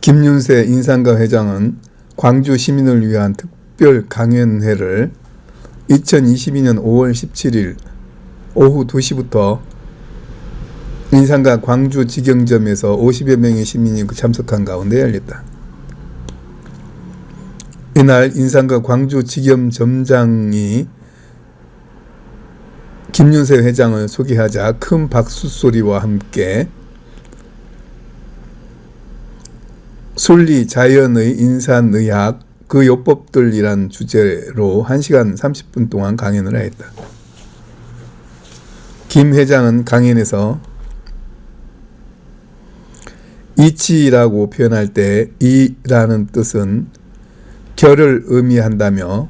김윤세 인상가 회장은 광주 시민을 위한 특별 강연회를 2022년 5월 17일 오후 2시부터 인상가 광주 직영점에서 50여 명의 시민이 참석한 가운데 열렸다. 이날 인상가 광주 직영점장이 김윤세 회장을 소개하자 큰 박수소리와 함께 순리 자연의 인산의학 그 요법들이란 주제로 1시간 30분 동안 강연을 하였다. 김 회장은 강연에서 이치라고 표현할 때 이라는 뜻은 결을 의미한다며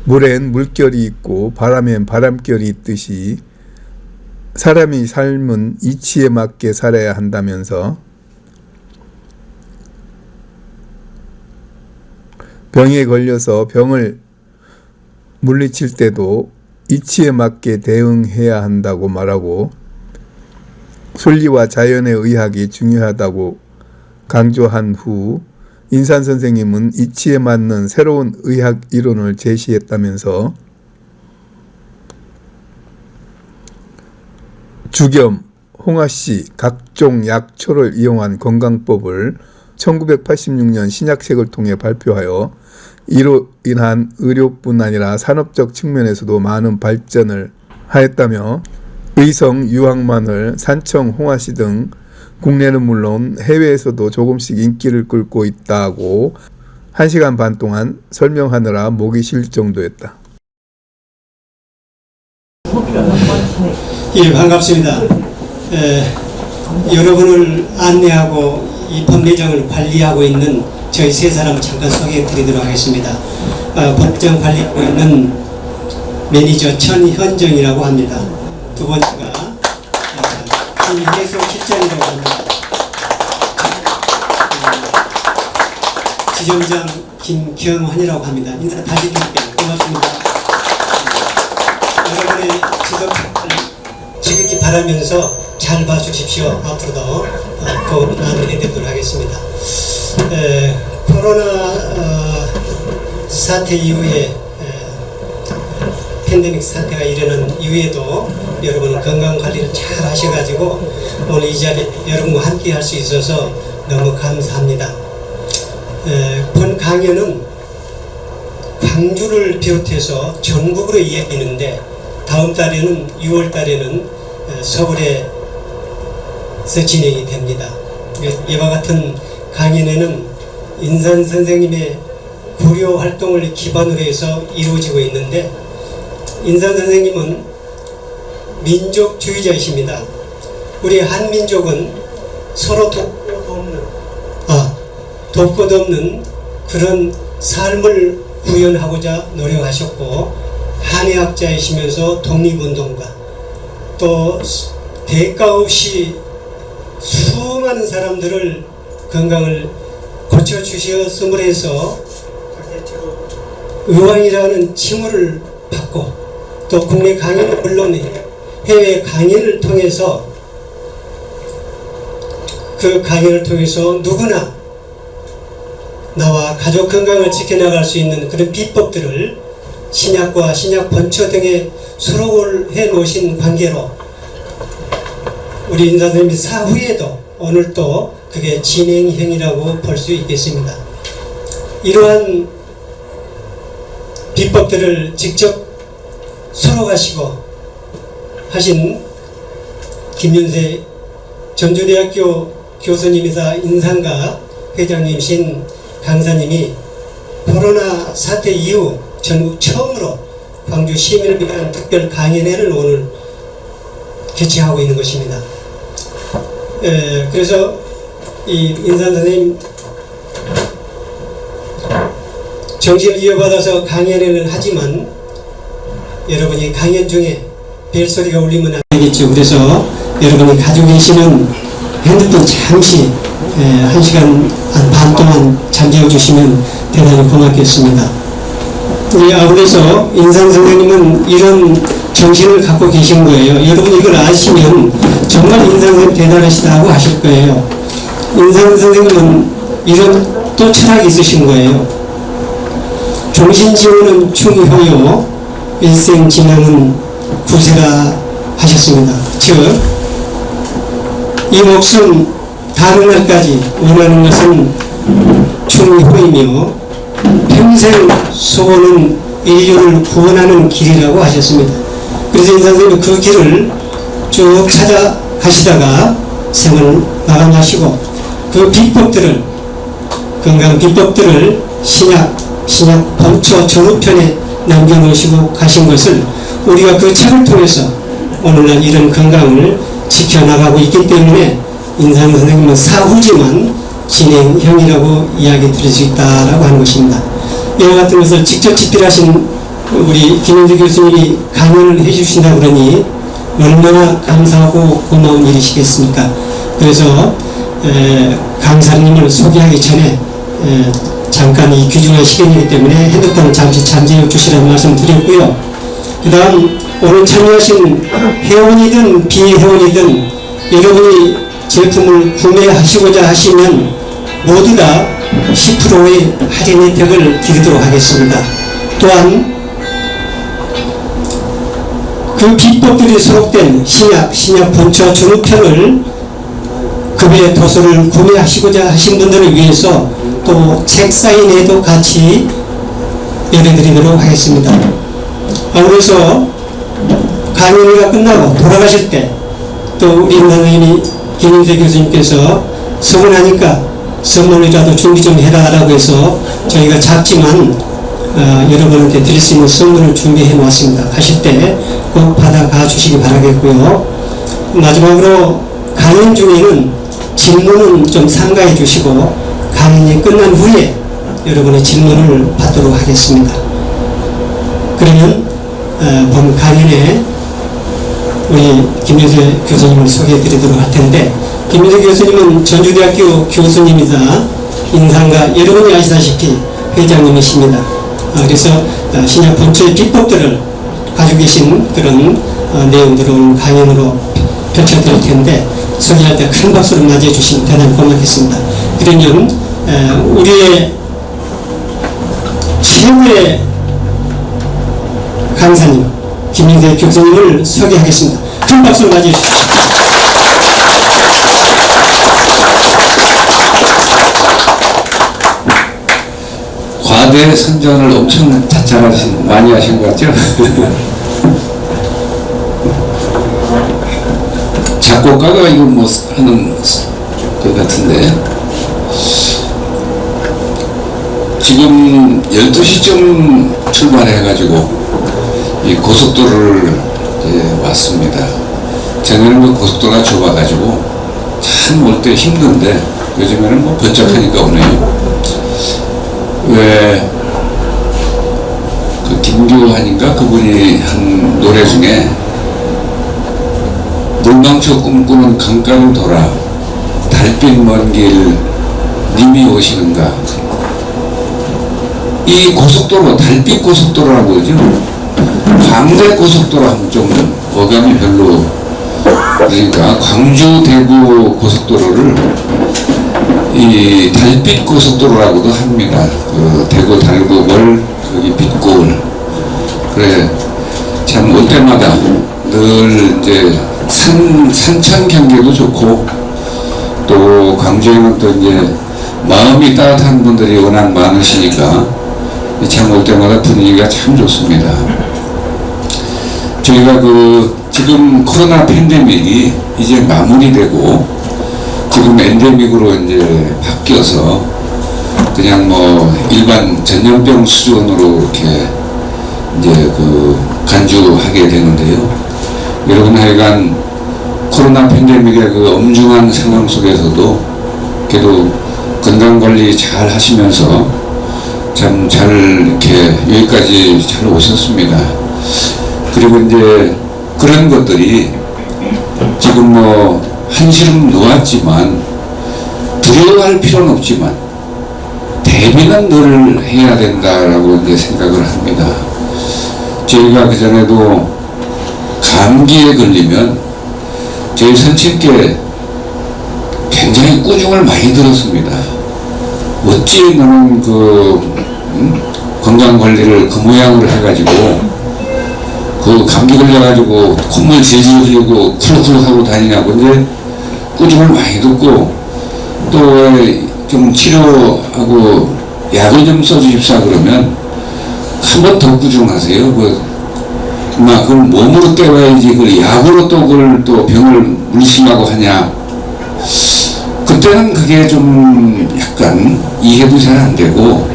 물엔 물결이 있고 바람엔 바람결이 있듯이 사람이 삶은 이치에 맞게 살아야 한다면서 병에 걸려서 병을 물리칠 때도 이치에 맞게 대응해야 한다고 말하고 순리와 자연의 의학이 중요하다고 강조한 후 인산 선생님은 이치에 맞는 새로운 의학 이론을 제시했다면서 주겸, 홍화씨, 각종 약초를 이용한 건강법을 1986년 신약책을 통해 발표하여 이로 인한 의료뿐 아니라 산업적 측면에서도 많은 발전을 하였다며 의성, 유황마늘, 산청, 홍화씨 등 국내는 물론 해외에서도 조금씩 인기를 끌고 있다고 1시간 반 동안 설명하느라 목이 쉴 정도였다. 예, 반갑습니다. 여러분을 안내하고 이 판매장을 관리하고 있는 저희 세 사람 잠깐 소개해 드리도록 하겠습니다. 법정 관리하고 있는 매니저 천현정이라고 합니다. 두 번째가 김혜성 실장이라고 합니다. 지점장 김경환이라고 합니다. 인사 다시 드릴게요. 고맙습니다. 여러분의 직업을 지극히 바라면서 잘 봐주십시오. 앞으로도 또 안내되도록 하겠습니다. 코로나 사태 이후에 팬데믹 사태가 일어난 이후에도 여러분 건강관리를 잘 하셔가지고 오늘 이 자리에 여러분과 함께 할 수 있어서 너무 감사합니다. 본 강연은 광주를 비롯해서 전국으로 이어지는데 다음 달에는 6월 달에는 서울에서 진행이 됩니다. 이와 같은 강연회는 인산 선생님의 구려 활동을 기반으로 해서 이루어지고 있는데 인산 선생님은 민족주의자이십니다. 우리 한민족은 서로 돕고도 없는 그런 삶을 구현하고자 노력하셨고 한의학자이시면서 독립운동가 또 대가 없이 수많은 사람들을 건강을 고쳐주셨음을 해서 의왕이라는 칭호를 받고 또 국내 강연은 물론 해외 강연을 통해서 그 강연을 통해서 누구나 나와 가족 건강을 지켜나갈 수 있는 그런 비법들을 신약과 신약 번처 등에 수록을 해 놓으신 관계로 우리 인산 선생님이 사후에도 오늘 또 그게 진행형이라고 볼 수 있겠습니다. 이러한 비법들을 직접 수록하시고 하신 김윤세 전주대학교 교수님이사 인상가 회장님이신 강사님이 코로나 사태 이후 전국 처음으로 광주 시민을 위한 특별 강연회를 오늘 개최하고 있는 것입니다. 그래서 이 인산 선생님 정신을 이어받아서 강연회는 하지만 여러분이 강연 중에 벨소리가 울리면 안 되겠죠. 그래서 여러분이 가지고 계시는 핸드폰 잠시 1시간 반 동안 잠재워 주시면 대단히 고맙겠습니다. 그래서 인산 선생님은 이런 정신을 갖고 계신 거예요. 여러분 이걸 아시면 정말 인산 선생님 대단하시다고 하실 거예요. 인산 선생님은 이런 또 철학이 있으신 거예요. 종신지원은 충효요, 일생진앙은 구세라 하셨습니다. 즉, 이 목숨 다른 날까지 원하는 것은 충효이며 평생 소원은 인류를 구원하는 길이라고 하셨습니다. 그래서 이 선생님이 그 길을 쭉 찾아가시다가 생을 마감하시고 그 비법들을, 건강 비법들을 신약 본초 전후편에 남겨놓으시고 가신 것을 우리가 그 책을 통해서 오늘날 이런 건강을 지켜나가고 있기 때문에 인상 선생님은 사후지만 진행형이라고 이야기 드릴 수 있다라고 하는 것입니다. 이와 같은 것을 직접 집필하신 우리 김현주 교수님이 강연을 해주신다 그러니 얼마나 감사하고 고마운 일이시겠습니까? 그래서 강사님을 소개하기 전에 잠깐 이 귀중한 시간이기 때문에 핸드폰을 잠시 잠재워 주시라는 말씀 드렸고요. 그 다음 오늘 참여하신 회원이든 비회원이든 여러분이 제품을 구매하시고자 하시면 모두 다 10%의 할인 혜택을 드리도록 하겠습니다. 또한 그 비법들이 수록된 신약 본초 전후편을 급의 도서를 구매하시고자 하신 분들을 위해서 또 책 사인회도 같이 열어드리도록 하겠습니다. 그래서 강연회가 끝나고 돌아가실 때 또 우리 선생님이 김인세 교수님께서 서운하니까 선물이라도 준비 좀 해라라고 해서 저희가 작지만 여러분한테 드릴 수 있는 선물을 준비해 놓았습니다. 가실 때 꼭 받아가 주시기 바라겠고요. 마지막으로 강연 중에는 질문은 좀 삼가해 주시고 강연이 끝난 후에 여러분의 질문을 받도록 하겠습니다. 그러면 본 강연에 우리 김윤세 교수님을 소개해 드리도록 할 텐데, 김윤세 교수님은 전주대학교 교수님이자 인상가 여러분이 아시다시피 회장님이십니다. 그래서 신약 본초의 비법들을 가지고 계신 그런 내용들을 오늘 강연으로 펼쳐드릴 텐데 소개할 때 큰 박수를 맞이해 주시면 대단히 고맙겠습니다. 그러면 우리의 최고의 강사님 김인세 교수님을 소개하겠습니다. 큰 박수를 맞이해 주십시오. 과대 선전을 엄청 많이 하신 것 같죠? 작곡가가 이거 뭐 하는 것 같은데, 지금 12시쯤 출발해가지고 이 고속도로를 왔습니다. 전에는 그 고속도로가 좁아가지고 참 올 때 힘든데 요즘에는 뭐 번쩍하니까 오네요. 왜 그 김교환인가 그분이 한 노래 중에 물망초 꿈꾸는 강가를 돌아 달빛 먼 길 님이 오시는가, 이 고속도로 달빛 고속도로라고 그러죠. 광대 고속도로 하면 좀 어감이 별로, 그러니까 광주 대구 고속도로를 이 달빛 고속도로라고도 합니다. 그 대구 달구월 거기 빛골. 그래 참 올 때마다 늘 이제 산천 경계도 좋고, 또 광주에는 또 이제 마음이 따뜻한 분들이 워낙 많으시니까 참 올 때마다 분위기가 참 좋습니다. 저희가 지금 코로나 팬데믹이 이제 마무리되고 지금 엔데믹으로 이제 바뀌어서 그냥 뭐 일반 전염병 수준으로 이렇게 이제 간주하게 되는데요. 여러분 하여간 코로나 팬데믹의 엄중한 상황 속에서도 그래도 건강관리 잘 하시면서 참 잘 이렇게 여기까지 잘 오셨습니다. 그리고 이제 그런 것들이 지금 뭐 한시름 놓았지만 두려워할 필요는 없지만 대비는 늘 해야 된다라고 이제 생각을 합니다. 저희가 그전에도 감기에 걸리면 저희 선친께 굉장히 꾸중을 많이 들었습니다. 어찌 너는 건강 관리를 그 모양으로 해가지고 그 감기 걸려가지고 콧물 질질 흘리고 쿨쿨 하고 다니냐고. 이제 꾸중을 많이 듣고 또 좀 치료하고 약을 좀 써주십사 그러면 한 번 더 꾸중하세요. 그걸 몸으로 때워야지 그걸 약으로 또 그걸 또 병을 물심하고 하냐. 그때는 그게 좀 약간 이해도 잘 안 되고,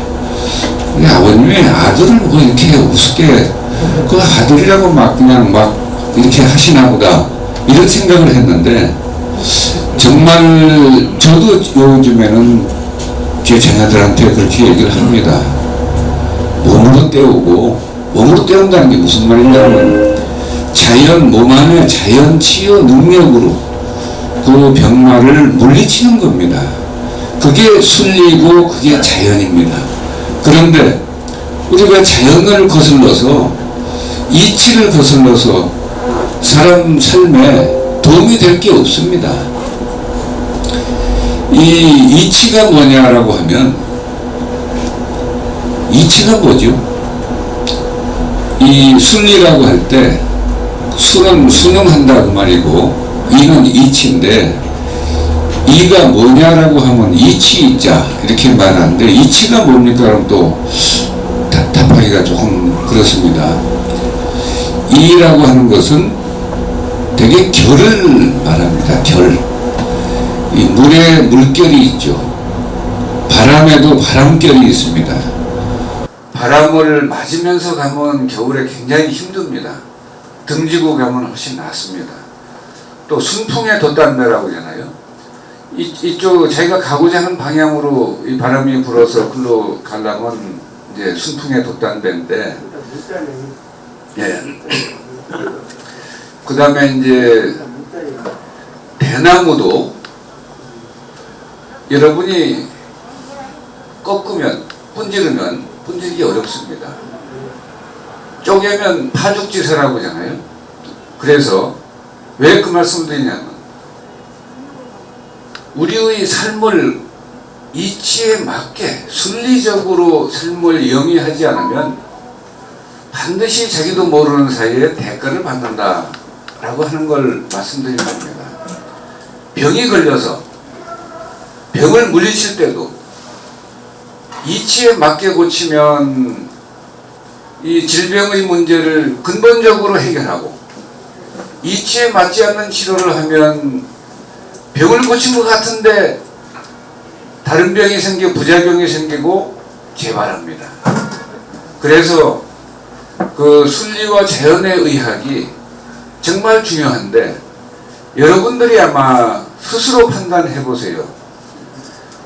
우리 아버님의 아들을 뭐 이렇게 우습게 그 아들이라고 그냥 이렇게 하시나 보다 이런 생각을 했는데, 정말 저도 요즘에는 제 자녀들한테 그렇게 얘기를 합니다. 몸으로 때우고, 몸으로 때운다는 게 무슨 말이냐면 몸 안에 자연 치유 능력으로 그 병마를 물리치는 겁니다. 그게 순리고 그게 자연입니다. 그런데 우리가 자연을 거슬러서, 이치를 거슬러서 사람 삶에 도움이 될 게 없습니다. 이 이치가 뭐냐라고 하면, 이치가 뭐죠? 이 순리라고 할 때 순응한다고 말이고, 이는 이치인데, 이가 뭐냐라고 하면 이치이자 이렇게 말하는데, 이치가 뭡니까? 그럼 또 답하기가 조금 그렇습니다. 이라고 하는 것은 되게 결을 말합니다. 결. 이 물에 물결이 있죠. 바람에도 바람결이 있습니다. 바람을 맞으면서 가면 겨울에 굉장히 힘듭니다. 등지고 가면 훨씬 낫습니다. 또 순풍의 돛담배라고 하잖아요. 이쪽 자기가 가고자 하는 방향으로 이 바람이 불어서 글로 가려면 이제 순풍의 돛담배인데, 예. 그 다음에 이제 대나무도 여러분이 꺾으면, 분지르기 어렵습니다. 쪼개면 파죽지세라고 하잖아요. 그래서 왜 그 말씀을 드리냐면, 우리의 삶을 이치에 맞게 순리적으로 삶을 영위하지 않으면 반드시 자기도 모르는 사이에 대가를 받는다 라고 하는 걸 말씀드리는 겁니다. 병이 걸려서 병을 물리칠 때도 이치에 맞게 고치면 이 질병의 문제를 근본적으로 해결하고, 이치에 맞지 않는 치료를 하면 병을 고친 것 같은데 다른 병이 부작용이 생기고 재발합니다. 그래서 그 순리와 자연의 의학이 정말 중요한데, 여러분들이 아마 스스로 판단해 보세요.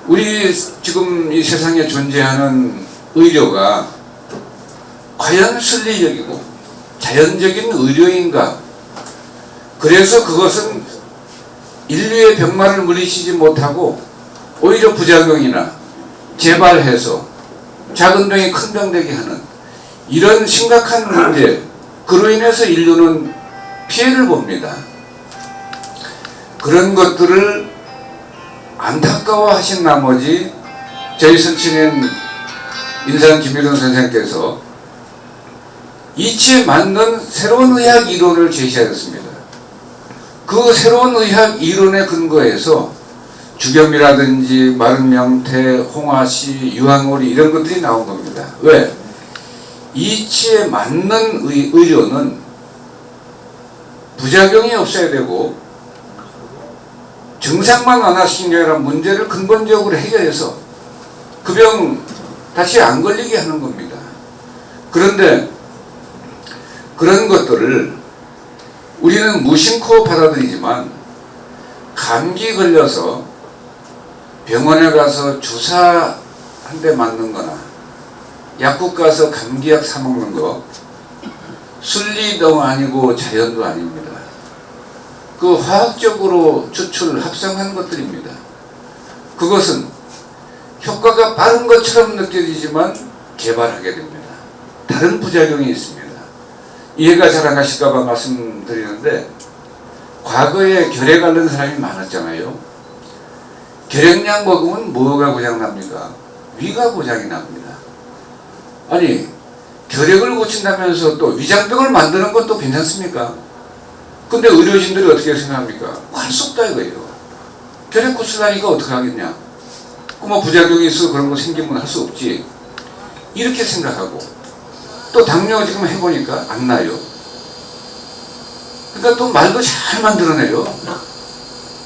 우리 지금 이 세상에 존재하는 의료가 과연 순리적이고 자연적인 의료인가? 그래서 그것은 인류의 병마를 물리치지 못하고 오히려 부작용이나 재발해서 작은 병이 큰 병 되게 하는 이런 심각한 문제, 그로 인해서 인류는 피해를 봅니다. 그런 것들을 안타까워하신 나머지 저희 선친인 인산 김일원 선생께서 이치에 맞는 새로운 의학 이론을 제시하였습니다. 그 새로운 의학 이론에 근거해서 주겸이라든지 마른명태, 홍화씨, 유황오리 이런 것들이 나온 겁니다. 왜? 이치에 맞는 의료는 부작용이 없어야 되고 증상만 완화시키는 게 아니라 문제를 근본적으로 해결해서 그 병 다시 안 걸리게 하는 겁니다. 그런데 그런 것들을 우리는 무심코 받아들이지만, 감기 걸려서 병원에 가서 주사 한 대 맞는 거나 약국 가서 감기약 사 먹는 거 순리도 아니고 자연도 아닙니다. 그 화학적으로 합성한 것들입니다. 그것은 효과가 빠른 것처럼 느껴지지만 재발하게 됩니다. 다른 부작용이 있습니다. 이해가 잘 안 가실까봐 말씀드리는데, 과거에 결핵 앓는 사람이 많았잖아요. 결핵약 먹으면 뭐가 고장납니까? 위가 고장이 납니다. 아니 결핵을 고친다면서 또 위장병을 만드는 것도 괜찮습니까? 근데 의료진들이 어떻게 생각합니까? 할 수 없다 이거예요. 결핵 고치려니까 어떻게 하겠냐? 뭐 부작용이 있어 그런 거 생기면 할 수 없지. 이렇게 생각하고 또 당뇨 지금 해보니까 안 나요. 그러니까 또 말도 잘 만들어내요.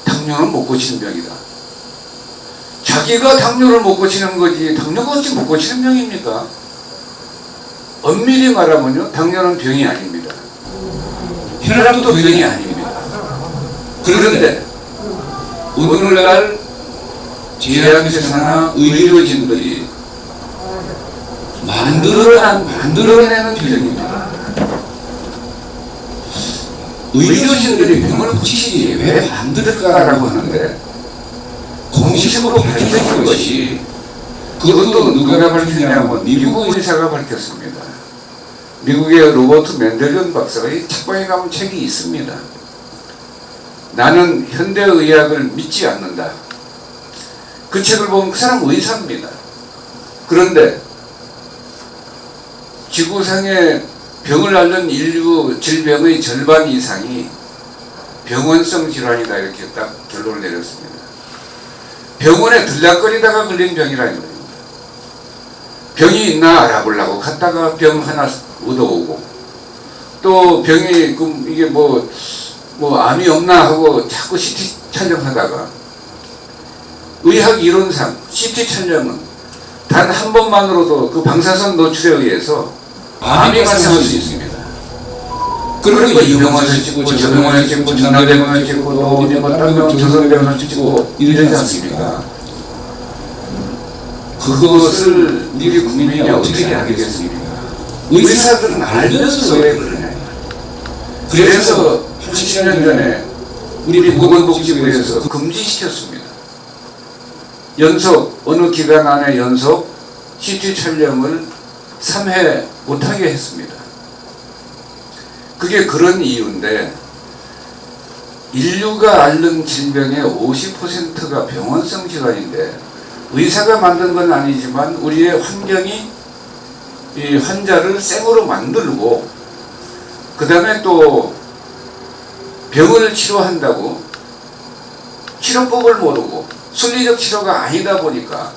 당뇨는 못 고치는 병이다. 자기가 당뇨를 못 고치는 거지 당뇨가 어찌 못 고치는 병입니까? 엄밀히 말하면요 당뇨는 병이 아닙니다. 혈압도 병이 아닙니다. 그런데 오늘날 제약회사나 의료진들이 만들어내는 병입니다. 의료진들이 병을 고치지 왜 만들까라고 하는데 공식으로 밝혀진 것이 그것도 누가 밝혔냐면 미국 의사가 밝혔습니다. 미국의 로버트 멘델리온 박사가 이 책방에 가면 책이 있습니다. 나는 현대의학을 믿지 않는다. 그 책을 보면 그 사람 의사입니다. 그런데 지구상에 병을 앓는 인류 질병의 절반 이상이 병원성 질환이다 이렇게 딱 결론을 내렸습니다. 병원에 들락거리다가 걸린 병이라는 거예요. 병이 있나 알아보려고 갔다가 병 하나 얻어오고 또 병이 이게 뭐 암이 없나 하고 자꾸 CT 촬영하다가 의학 이론상 CT 촬영은 단 한 번만으로도 그 방사선 노출에 의해서 암이 발생할 수 있습니다. 그러니까 이 병원에서 찍고 저 병원에서 찍고 전남대병원에서 찍고 또 다른 병원 조선병원에서 찍고 이러지 않습니까? 그것을 우리 국민이 어떻게 알겠습니까? 의사들은 알면서 왜 그러냐. 그래서 80년 전에 우리 보건복지부에서 금지시켰습니다. 연속 어느 기간 안에 연속 CT 촬영을 3회 못하게 했습니다. 그게 그런 이유인데 인류가 앓는 질병의 50%가 병원성 질환인데 의사가 만든 건 아니지만 우리의 환경이 이 환자를 생으로 만들고 그 다음에 또 병을 치료한다고 치료법을 모르고 순리적 치료가 아니다 보니까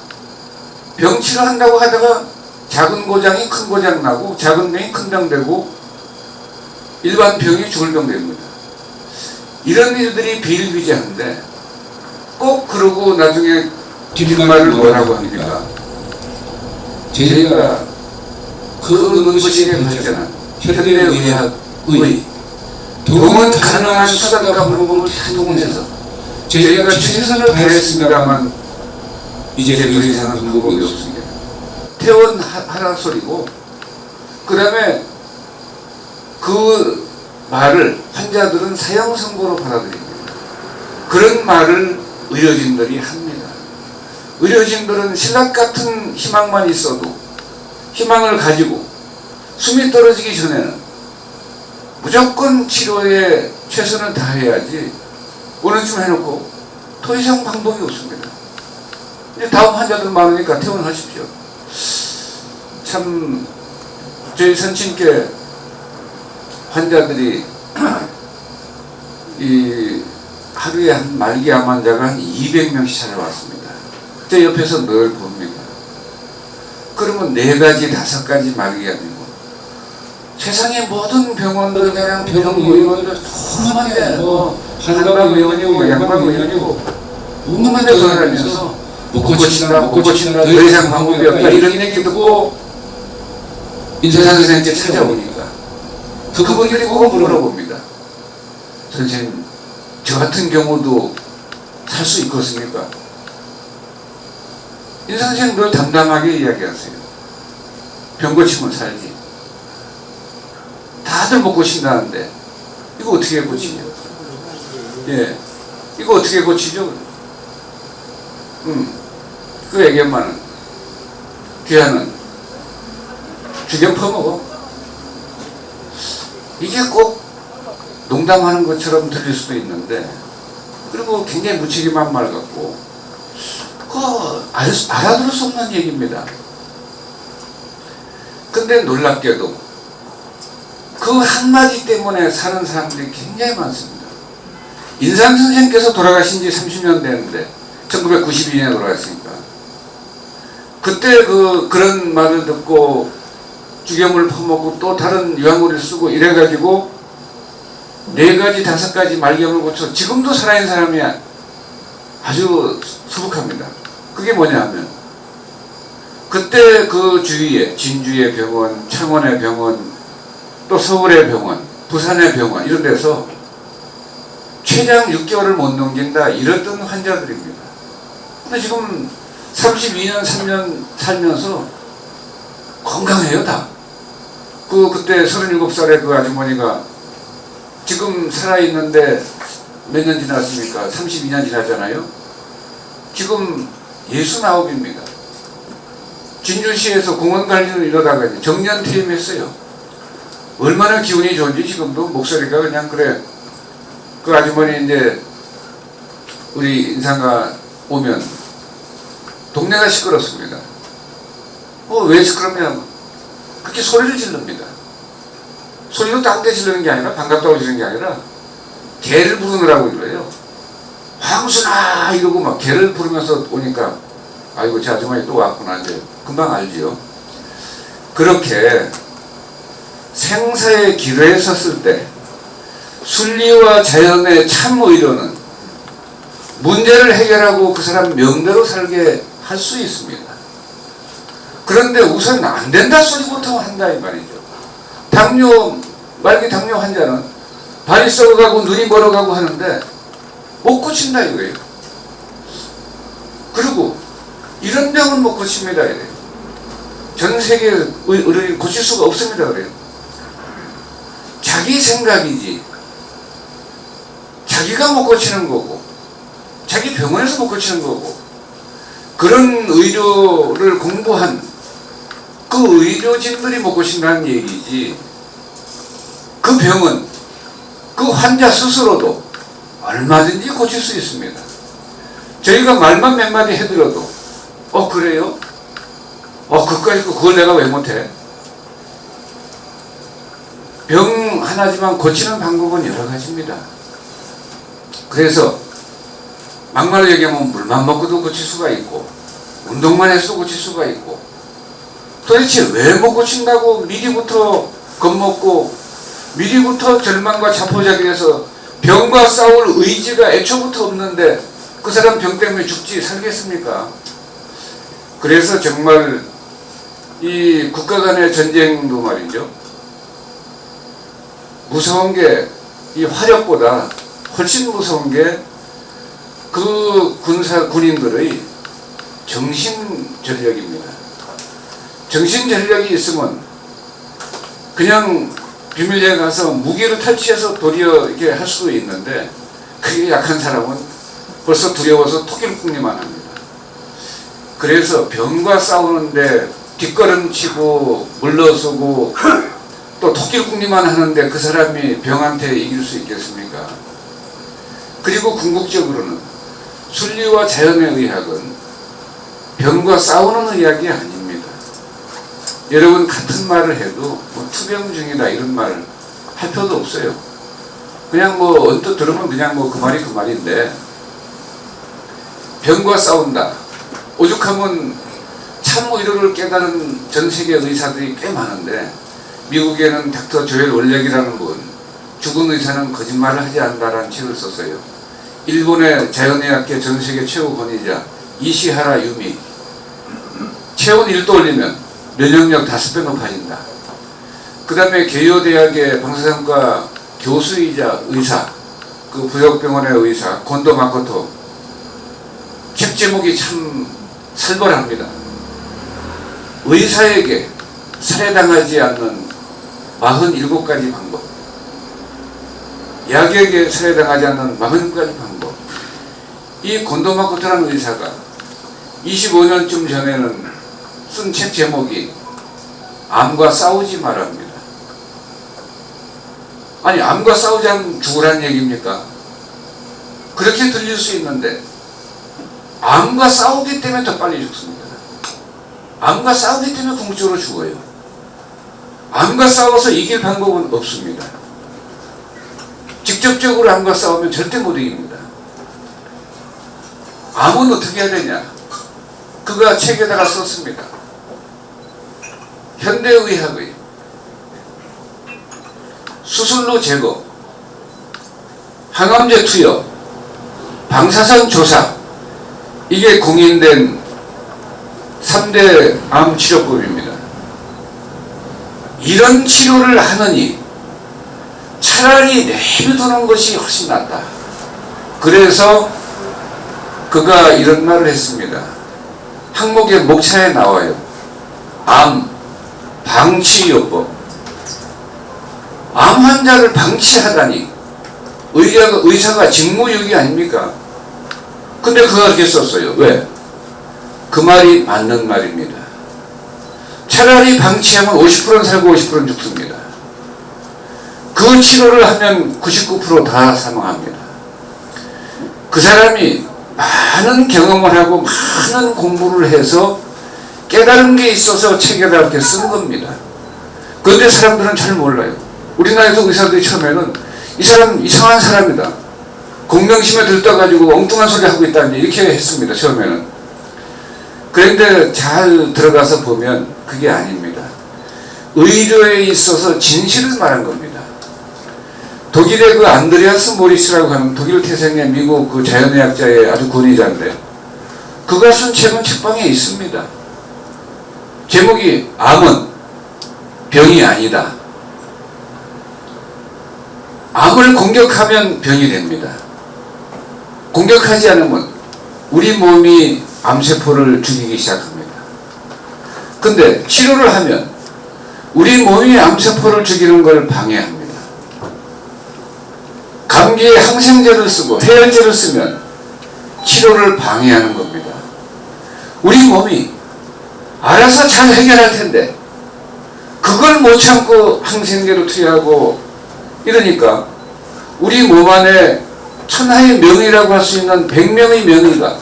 병 치료한다고 하다가 작은 고장이 큰 고장 나고 작은 병이 큰 병 되고 일반 병이 죽을 병 됩니다. 이런 일들이 비일비재한데 꼭 그러고 나중에 뒷말을 뭐라고 합니까? 저희가 그 의식에 발전한 현대의학의 동원 가능한 수단과 방법을 다 동원해서 저희가 최선을 다했습니다만 이제 더 이상은 방법이 없습니다. 퇴원하라 소리고 그 다음에 그 말을 환자들은 사형 선고로 받아들입니다. 그런 말을 의료진들이 합니다. 의료진들은 신라 같은 희망만 있어도 희망을 가지고 숨이 떨어지기 전에는 무조건 치료에 최선을 다해야지 오늘쯤 해놓고 더 이상 방법이 없습니다. 이제 다음 환자들 많으니까 퇴원하십시오. 참 저희 선친께 환자들이 이 하루에 한 말기암 환자가 한 200명씩 찾아왔습니다. 제 옆에서 늘 봅니다. 그러면 4가지, 5가지 말기암이고 세상의 모든 병원들 그냥 병의원들 조그만데 한방의원이고 양방의원이고 온몸에 돌아다니면서 못 고친다 더 이상 방법이 없다 이런 얘기 듣고 인사사 선생님께 찾아오니까 그분들이 꼭 물어봅니다. 선생님 저 같은 경우도 살 수 있겠습니까? 인사 선생님 늘 담담하게 이야기하세요. 병 고치면 살지. 다들 못 고친다는데 이거 어떻게 고치냐? 예, 이거 어떻게 고치죠? 그 애견만은 귀하는 죽여 퍼먹어. 이게 꼭 농담하는 것처럼 들릴 수도 있는데 그리고 굉장히 무책임한 말 같고 그거 알아들을 수 없는 얘기입니다. 근데 놀랍게도 그 한마디 때문에 사는 사람들이 굉장히 많습니다. 인상 선생님께서 돌아가신 지 30년 됐는데 1992년에 돌아가셨으니까 그때 그런 말을 듣고 주겸을 퍼먹고 또 다른 유황물을 쓰고 이래가지고 4가지 5가지 말기암을 고쳐 지금도 살아있는 사람이 아주 수북합니다. 그게 뭐냐 하면 그때 그 주위에 진주의 병원, 창원의 병원, 또 서울의 병원, 부산의 병원 이런 데서 최장 6개월을 못 넘긴다 이랬던 환자들입니다. 근데 지금 32년 3년 살면서 건강해요 다. 그때 37살의 그 아주머니가 지금 살아있는데 몇 년 지났습니까? 32년 지났잖아요. 지금 69입니다. 진주시에서 공원관리를 이러다가 정년퇴임했어요. 얼마나 기운이 좋은지 지금도 목소리가 그냥 그래. 그 아주머니 이제 우리 인상가 오면 동네가 시끄럽습니다. 왜 시끄럽냐? 그렇게 소리를 지릅니다. 소리도 딴데 지르는 게 아니라 반갑다고 지르는 게 아니라 개를 부르느라고 그래요. 황순아 이러고 막 개를 부르면서 오니까 아이고 제 아주머니 또 왔구나 이제 금방 알지요. 그렇게 생사의 기로에 섰을 때 순리와 자연의 참 의료는 문제를 해결하고 그 사람 명대로 살게 할 수 있습니다. 그런데 우선 안 된다 소리부터 한다 이 말이죠. 말기 당뇨 환자는 발이 썩어가고 눈이 멀어가고 하는데 못 고친다 이거예요. 그리고 이런 병은 못 고칩니다 이래요. 전 세계 의료인 고칠 수가 없습니다 그래요. 자기 생각이지 자기가 못 고치는 거고 자기 병원에서 못 고치는 거고 그런 의료를 공부한 그 의료진들이 못 고친다는 얘기지 그 병은 그 환자 스스로도 얼마든지 고칠 수 있습니다. 저희가 말만 몇 마디 해드려도 그래요? 그걸 내가 왜 못해? 병 하나지만 고치는 방법은 여러 가지입니다. 그래서 막말로 얘기하면 물만 먹고도 고칠 수가 있고 운동만 해서도 고칠 수가 있고 도대체 왜 못 고친다고 미리부터 겁먹고 미리부터 절망과 자포자기해서 병과 싸울 의지가 애초부터 없는데 그 사람 병 때문에 죽지 살겠습니까? 그래서 정말 이 국가 간의 전쟁도 말이죠. 무서운 게 이 화력보다 훨씬 무서운 게 그 군인들의 정신전력입니다. 정신전력이 있으면 그냥 비밀리에 가서 무기를 탈취해서 도리어 이렇게 할 수도 있는데 그게 약한 사람은 벌써 두려워서 토끼국리만 합니다. 그래서 병과 싸우는데 뒷걸음치고 물러서고 또 토끼국리만 하는데 그 사람이 병한테 이길 수 있겠습니까? 그리고 궁극적으로는 순리와 자연의 의학은 병과 싸우는 의학이 아닙니다. 여러분 같은 말을 해도 투병중이다 이런 말을 할 필요도 없어요. 그냥 언뜻 들으면 그냥 그 말이 그 말인데 병과 싸운다. 오죽하면 참 의료를 깨달은 전 세계 의사들이 꽤 많은데 미국에는 닥터 조엘 월렉이라는 분 죽은 의사는 거짓말을 하지 않는다라는 책을 썼어요. 일본의 자연의학계 전 세계 최고 권위자 이시하라 유미 체온 1도 올리면 면역력 5배 높아진다. 그 다음에 개요대학의 방사선과 교수이자 의사 그 부역병원의 의사 곤도 마코토 책 제목이 참 살벌합니다. 의사에게 살해당하지 않는 47가지 방법, 약에게 살해당하지 않는 47가지 방법. 이 곤도 마코토라는 의사가 25년쯤 전에는 쓴 책 제목이 암과 싸우지 말합니다. 아니 암과 싸우지 않으면 죽으라는 얘기입니까? 그렇게 들릴 수 있는데 암과 싸우기 때문에 더 빨리 죽습니다. 암과 싸우기 때문에 궁극적으로 죽어요. 암과 싸워서 이길 방법은 없습니다. 직접적으로 암과 싸우면 절대 못 이깁니다. 암은 어떻게 해야 되냐? 그가 책에다가 썼습니다. 현대의학의 수술로 제거, 항암제 투여, 방사선 조사, 이게 공인된 3대 암 치료법입니다. 이런 치료를 하느니 차라리 내비두는 것이 훨씬 낫다. 그래서 그가 이런 말을 했습니다. 항목의 목차에 나와요. 암 방치요법. 암 환자를 방치하다니 의사가 직무유기 아닙니까? 근데 그가 그렇게 썼어요. 왜? 그 말이 맞는 말입니다. 차라리 방치하면 50%는 살고 50%는 죽습니다. 그 치료를 하면 99% 다 사망합니다. 그 사람이 많은 경험을 하고 많은 공부를 해서 깨달은 게 있어서 책에다 이렇게 쓴 겁니다. 그런데 사람들은 잘 몰라요. 우리나라에서 의사들이 처음에는 이 사람 이상한 사람이다. 공명심에 들떠가지고 엉뚱한 소리 하고 있다니 이렇게 했습니다. 처음에는. 그런데 잘 들어가서 보면 그게 아닙니다. 의료에 있어서 진실을 말한 겁니다. 독일의 그 안드레아스 모리스라고 하는 독일 태생의 미국 그 자연의학자의 아주 권위자인데 그가 쓴 책은 책방에 있습니다. 제목이 암은 병이 아니다. 암을 공격하면 병이 됩니다. 공격하지 않으면 우리 몸이 암세포를 죽이기 시작합니다. 근데 치료를 하면 우리 몸이 암세포를 죽이는 걸 방해합니다. 감기에 항생제를 쓰고 해열제를 쓰면 치료를 방해하는 겁니다. 우리 몸이 알아서 잘 해결할 텐데 그걸 못 참고 항생제를 투여하고 이러니까 우리 몸 안에 천하의 명의라고 할 수 있는 100명의 명의가,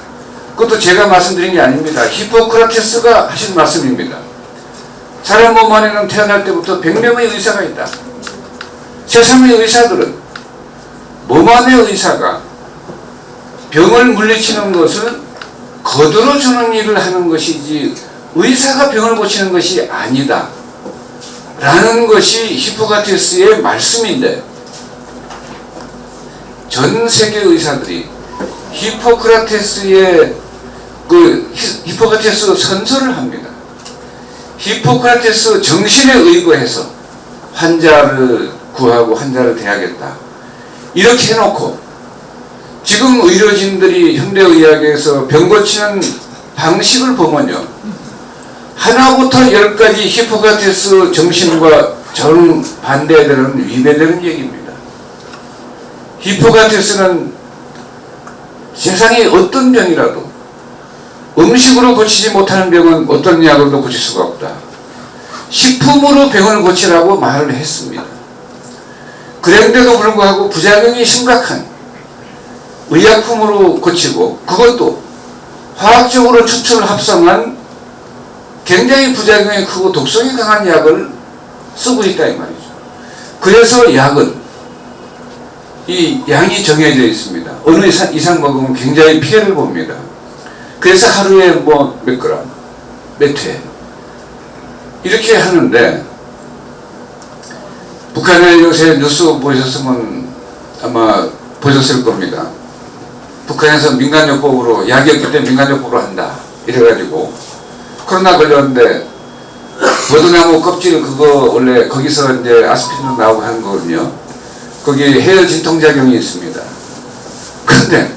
그것도 제가 말씀드린 게 아닙니다. 히포크라테스가 하신 말씀입니다. 사람 몸 안에는 태어날 때부터 100명의 의사가 있다. 세상의 의사들은 몸 안의 의사가 병을 물리치는 것을 거들어주는 일을 하는 것이지 의사가 병을 고치는 것이 아니다 라는 것이 히포크라테스의 말씀인데, 전 세계 의사들이 히포크라테스의 히포크라테스 선서를 합니다. 히포크라테스 정신에 의거해서 환자를 구하고 환자를 대하겠다 이렇게 해놓고, 지금 의료진들이 현대의학에서 병 고치는 방식을 보면요, 하나부터 10까지 히포크라테스 정신과 정반대되는 위배되는 얘기입니다. 히포크라테스는 세상의 어떤 병이라도 음식으로 고치지 못하는 병은 어떤 약으로도 고칠 수가 없다. 식품으로 병을 고치라고 말을 했습니다. 그런데도 불구하고 부작용이 심각한 의약품으로 고치고, 그것도 화학적으로 추출을 합성한 굉장히 부작용이 크고 독성이 강한 약을 쓰고 있다 이 말이죠. 그래서 약은 이 양이 정해져 있습니다. 어느 이상 먹으면 굉장히 피해를 봅니다. 그래서 하루에 뭐 몇 그램, 몇 회 이렇게 하는데, 북한에 요새 뉴스 보셨으면 아마 보셨을 겁니다. 북한에서 민간요법으로, 약이 없기 때문에 민간요법으로 한다 이래가지고 코로나 걸렸는데 버드나무 껍질 그거 원래 거기서 이제 아스피린도 나오고 하는 거거든요. 거기 해열 진통작용이 있습니다. 근데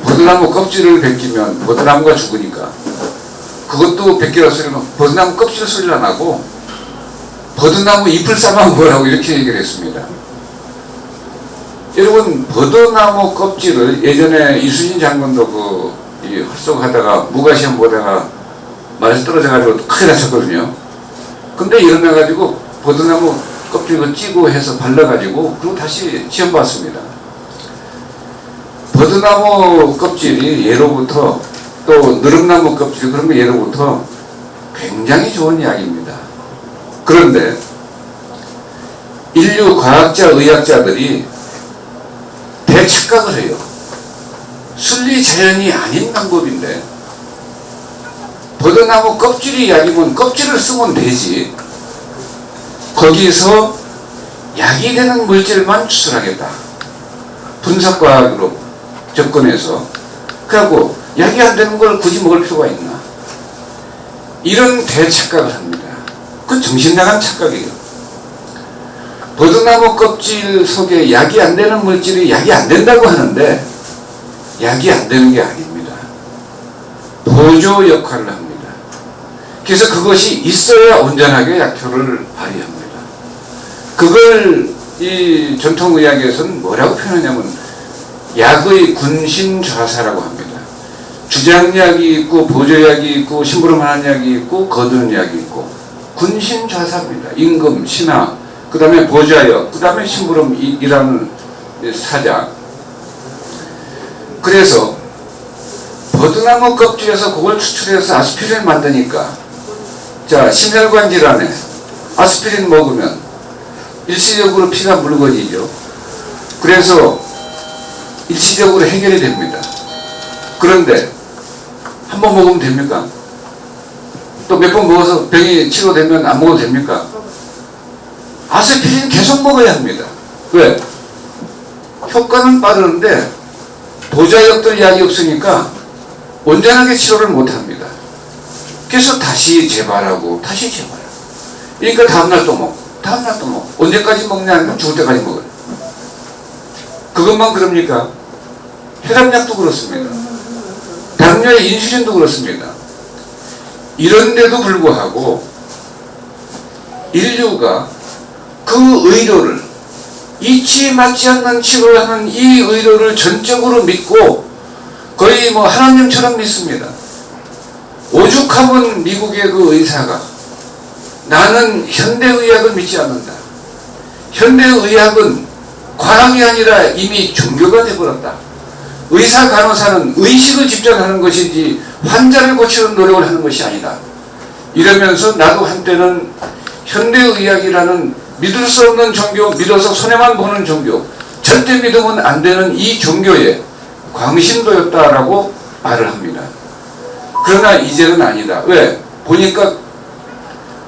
버드나무 껍질을 벗기면 버드나무가 죽으니까 그것도 벗기라 소리는 버드나무 껍질 소리를 안 하고 버드나무 잎을 싸면 뭐라고 이렇게 얘기를 했습니다. 여러분, 버드나무 껍질을 예전에 이순신 장군도 헛속하다가 무과시험 보다가 말에서 떨어져가지고 크게 다쳤거든요. 근데 일어나가지고 버드나무 껍질을 찌고 해서 발라가지고 그리고 다시 시험 봤습니다. 버드나무 껍질이 예로부터 또 느릅나무 껍질 그런 거 예로부터 굉장히 좋은 약입니다. 그런데 인류 과학자, 의학자들이 대착각을 해요. 순리 자연이 아닌 방법인데 버드나무 껍질이 약이면 껍질을 쓰면 되지. 거기서 약이 되는 물질만 추출하겠다. 분석과학으로 접근해서 그래갖고 약이 안 되는 걸 굳이 먹을 필요가 있나. 이런 대착각을 합니다. 그건 정신나간 착각이에요. 버드나무 껍질 속에 약이 안 되는 물질이 약이 안 된다고 하는데 약이 안 되는 게 아닙니다. 보조 역할을 합니다. 그래서 그것이 있어야 온전하게 약효를 발휘합니다. 그걸 이 전통의학에서는 뭐라고 표현하냐면 약의 군신좌사라고 합니다. 주장약이 있고 보조약이 있고 심부름하는 약이 있고 거두는 약이 있고 군신좌사입니다. 임금, 신하, 그 다음에 보좌역, 그 다음에 심부름이라는 사자. 그래서 버드나무 껍질에서 그걸 추출해서 아스피린을 만드니까 자 심혈관 질환에 아스피린 먹으면 일시적으로 피가 묽어지죠. 그래서 일시적으로 해결이 됩니다. 그런데 한 번 먹으면 됩니까? 또 몇 번 먹어서 병이 치료되면 안 먹어도 됩니까? 아스피린 계속 먹어야 합니다. 왜? 효과는 빠르는데 보좌역들 약이 없으니까 온전하게 치료를 못합니다. 그래서 다시 재발하고 다시 재발하고 그러니까 다음날 또 먹고 다음날 또 먹고 언제까지 먹냐 하면 죽을 때까지 먹어요. 그것만 그럽니까? 혈압약도 그렇습니다. 당뇨의 인슐린도 그렇습니다. 이런데도 불구하고 인류가 그 의료를 이치에 맞지 않는 치료를 하는 이 의료를 전적으로 믿고 거의 뭐 하나님처럼 믿습니다. 오죽하면 미국의 그 의사가 나는 현대의학을 믿지 않는다. 현대의학은 과학이 아니라 이미 종교가 되어버렸다. 의사 간호사는 의식을 집전하는 것이지 환자를 고치는 노력을 하는 것이 아니다. 이러면서 나도 한때는 현대의학이라는 믿을 수 없는 종교, 믿어서 손해만 보는 종교, 절대 믿으면 안 되는 이 종교에 광신도였다라고 말을 합니다. 그러나 이제는 아니다. 왜? 보니까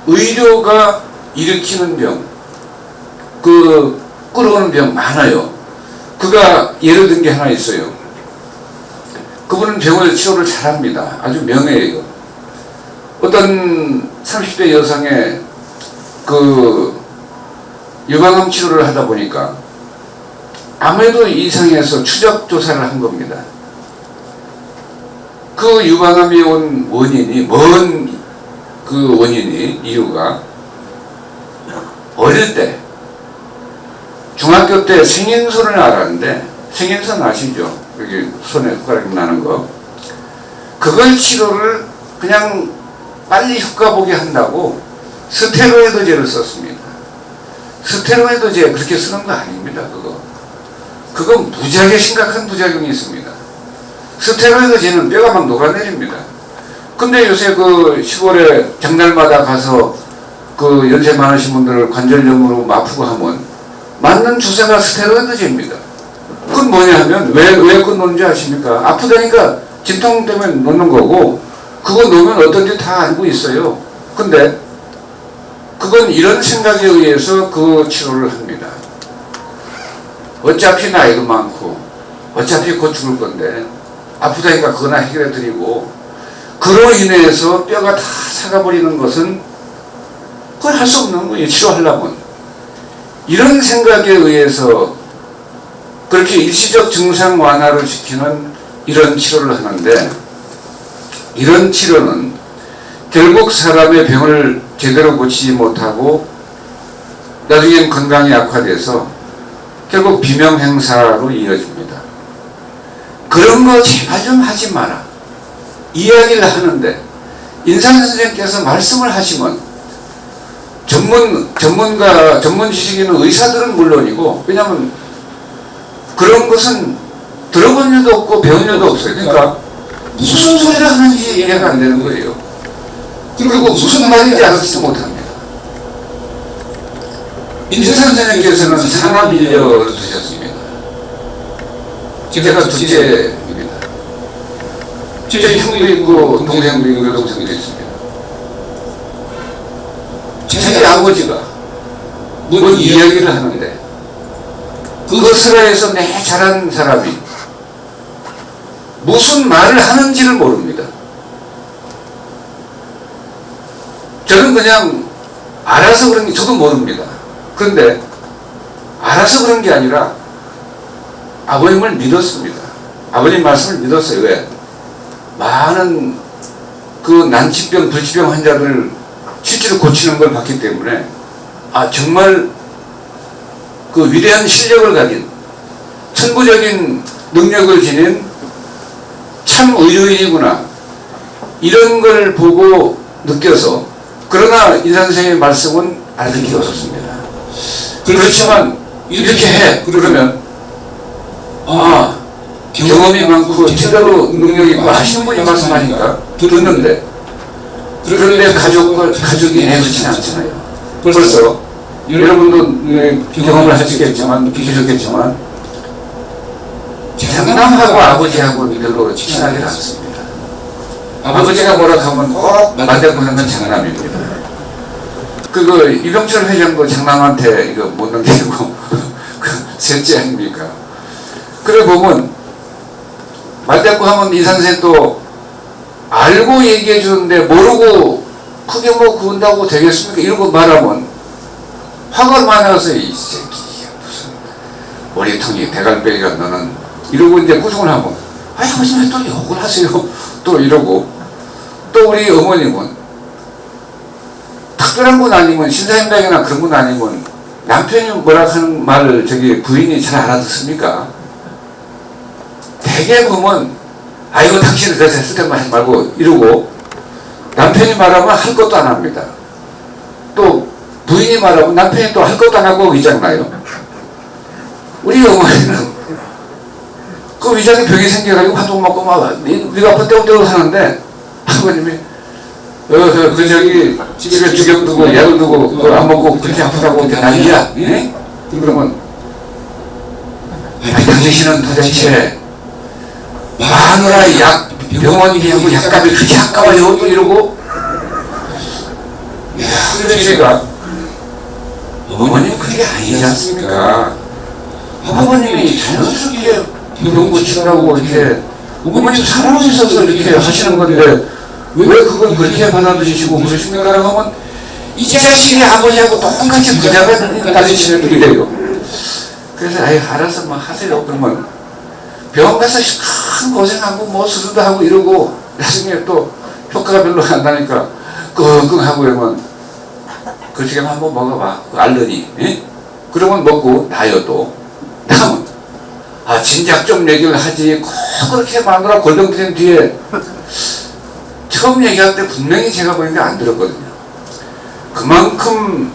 의료가 일으키는 병, 끌어오는 병 많아요. 그가 예를 든 게 하나 있어요. 그분은 병을 치료를 잘합니다. 아주 명예예요. 어떤 30대 여성의 유방암 치료를 하다 보니까 아무래도 이상해서 추적 조사를 한 겁니다. 그 유방암이 온 원인이 이유가 어릴 때 중학교 때 생인선을 알았는데 생인선 아시죠? 여기 손에 숟가락이 나는 거. 그걸 치료를 그냥 빨리 효과 보게 한다고 스테로이드제를 썼습니다. 스테로이드제 그렇게 쓰는 거 아닙니다. 그건 무지하게 심각한 부작용이 있습니다. 스테로이드제는 뼈가 막 녹아내립니다. 근데 요새 시골에 장날마다 가서 연세 많으신 분들 관절염으로 아프고 하면 맞는 주사가 스테로이드제입니다. 그건 뭐냐 하면 왜 놓는지 아십니까? 아프다니까 진통 때문에 놓는 거고 그거 놓으면 어떤지 다 알고 있어요. 근데 그건 이런 생각에 의해서 그 치료를 합니다. 어차피 나이도 많고 어차피 곧 죽을 건데 아프다니까 그거나 해결해 드리고 그로 인해서 뼈가 다 사가버리는 것은 그걸 할 수 없는 거예요. 치료하려면. 이런 생각에 의해서 그렇게 일시적 증상 완화를 시키는 이런 치료를 하는데 이런 치료는 결국 사람의 병을 제대로 고치지 못하고 나중엔 건강이 악화돼서 결국 비명행사로 이어집니다. 그런 거 제발 좀 하지 마라. 이야기를 하는데 인상선생님께서 말씀을 하시면 전문 지식 있는 의사들은 물론이고 왜냐하면 그런 것은 들어본 일도 없고 배운 일도 없어요. 그러니까 무슨 소리를 하는지 이해가 안 되는 거예요. 그리고 무슨 말인지 알아듣지 못합니다. 민세산 선생님께서는 산업인력을 두셨습니다. 제가 둘째입니다. 제 형도 있고 동생도 있고 여동생도 있습니다. 자기 아버지가 뭔 이야기를 하는데 그것을 해서 내 잘한 사람이 무슨 말을 하는지를 모릅니다. 저는 그냥 알아서 그런 게 저도 모릅니다. 그런데 알아서 그런 게 아니라 아버님을 믿었습니다. 아버님 말씀을 믿었어요. 왜? 많은 그 난치병, 불치병 환자를 실제로 고치는 걸 봤기 때문에 정말 그 위대한 실력을 가진 천부적인 능력을 지닌 참 의료인이구나 이런 걸 보고 느껴서 그러나 인산선생의 말씀은 알아듣기 어렵습니다. 그렇지만 이렇게 해 그러면 경험이 많고 제대로 능력이 있고 하시는 분이 말씀하니까 듣는데 그런데 가족이 내놓지는 않잖아요. 벌써 여러분도 경험을 하셨겠지만 느끼셨겠지만 장남하고 아버지하고 별로 친하지 않습니다. 아버지가 뭐라 하면 꼭 맞대고 하는 장남입니다. 그거 이병철 회장도 장남한테 이거 못 넘기고 셋째 아닙니까? 그래 보면 맞대고 하면 이 선생도 알고 얘기해 주는데 모르고 크게 뭐 그런다고 되겠습니까? 이러고 말하면 화가 많아서 이 새끼야 무슨 머리통이 대갈배기가 너는 이러고 이제 구속을 하면 아버지 왜 또 욕을 하세요? 또 이러고 또 우리 어머님은 특별한 분 아니면 신사임당이나 그런 분 아니면 남편이 뭐라 하는 말을 부인이 잘 알아듣습니까? 대개 보면 아이고 당신은 그래서 했을 때만 하지 말고 이러고 남편이 말하면 할 것도 안 합니다. 또 부인이 말하면 남편이 또 할 것도 안 하고 위장나요. 우리 어머니는 그 위장에 병이 생겨가지고 화도 먹고 막 네가 아파 떼우떼우 하는데 아버님이 집에 주경 두고 약을 두고 그거 안 먹고 그렇게 아프다고 난리야. 예? 그러면 당신은 도대체 마누라 약 병원비하고 약값이 그렇게 아까워요 또 이러고 그래서 제가 어머님 그게 아니지 않습니까? 아버님이 자연스럽게 병 고치라고 이렇게 어머님 살아오셔서 이렇게 하시는 건데 왜 그걸 그렇게 받아들이시고 그러십니까? 하면 이 자식이 아버지하고 똑같이 부자가 따지시는 분이래요. 그래서 알아서 뭐 하세요. 그러면 병원 가서 큰 고생하고 뭐 수술도 하고 이러고 나중에 또 효과가 별로 안 나니까 끙끙하고 이러면 그 시간 한번 먹어봐. 알더니 그러면 먹고 나요 또 나면 진작 좀 얘기를 하지 꼭 그렇게 마누라 골병들인 뒤에 처음 얘기할 때 분명히 제가 보니까 안 들었거든요. 그만큼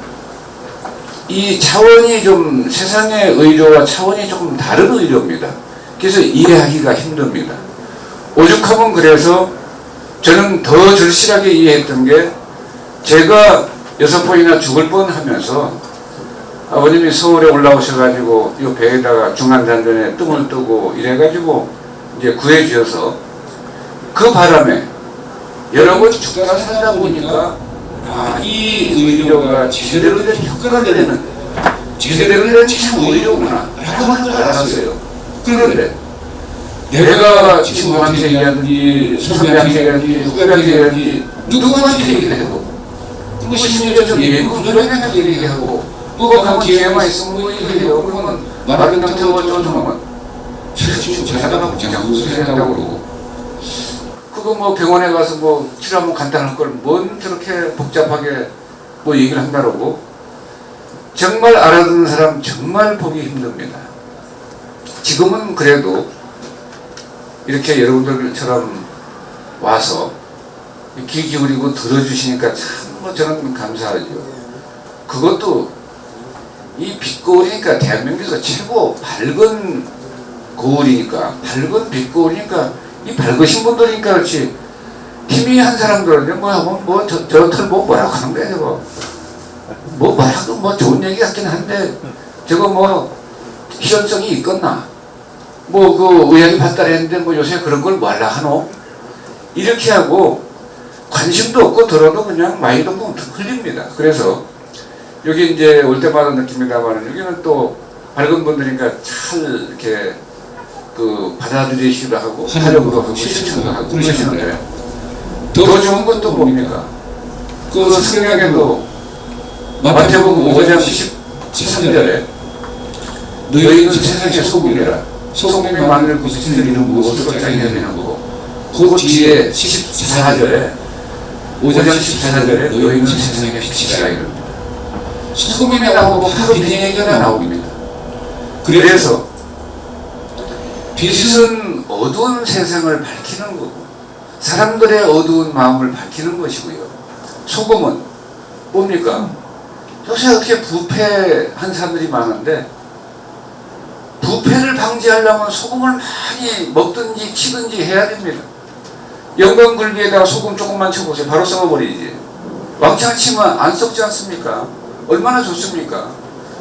이 차원이 좀 세상의 의료와 차원이 조금 다른 의료입니다. 그래서 이해하기가 힘듭니다. 오죽하면 그래서 저는 더 절실하게 이해했던 게 제가 6번이나 죽을 뻔하면서 아버님이 서울에 올라오셔가지고 이 배에다가 중환자전에 뜸을 뜨고 이래가지고 이제 구해주셔서 그 바람에 여러 번 죽다가 살다 보니까 이 의료가 제대로 된 효과가 되는 제대로 된 참 의료구나 라고 하는 걸 알았어요. 그런데 내가 친구한테 얘기하든지 선배한테 얘기하든지 후배한테 얘기하든지 누구한테 얘기를 해도 그리고 심리적으로 얘기하고 누구한테 얘기하고 누가 가면 기회만 있으면 뭐 얘기해요. 그러면 말하는 상태가 어쩌면 지금 제가 그냥 무술한다고 그러고 그거 뭐 병원에 가서 뭐 치료하면 간단할 걸 뭔 저렇게 복잡하게 뭐 얘기를 한다라고 정말 알아듣는 사람 정말 보기 힘듭니다. 지금은 그래도 이렇게 여러분들처럼 와서 귀 기울이고 들어주시니까 참 뭐 저는 감사하죠. 그것도 이 빛거울이니까 대한민국에서 최고 밝은 거울이니까 밝은 빛거울이니까 이 밝으신 분들이니까 그렇지. 희미한 사람들은 저 털보 뭐라고 하는 거야 저거. 뭐라고 뭐 좋은 얘기 같긴 한데 저거 뭐 실현성이 있겠나. 뭐 그 의학이 발달했는데 뭐 요새 그런 걸 뭐 하려 하노. 이렇게 하고 관심도 없고 들어도 그냥 마이도 뭐 흘립니다. 그래서 여기 이제 올 때마다 느낍니다만 여기는 또 밝은 분들이니까 잘 이렇게 그 받아들이시기도 하고 하려고도 하고 실천도 하고 그러시는데 더 좋은 건 또 뭡니까? 그 성경에도 마태복음 5장 13절에 너희는 세상의 소금이라 소금이 마늘 부수는 일은 무엇으로 짜게 되는 거고 그 뒤에 14절에 5장 14절에 너희는 세상의 빛이라 이럽니다. 소금이 나오고 바로 빛 얘기가 나옵니다. 그래서 빛은 어두운 세상을 밝히는 거고 사람들의 어두운 마음을 밝히는 것이고요. 소금은 뭡니까? 요새 어떻게 부패한 사람들이 많은데 부패를 방지하려면 소금을 많이 먹든지 치든지 해야 됩니다. 영광굴비에다가 소금 조금만 쳐보세요. 바로 썩어버리지. 왕창 치면 안 썩지 않습니까? 얼마나 좋습니까?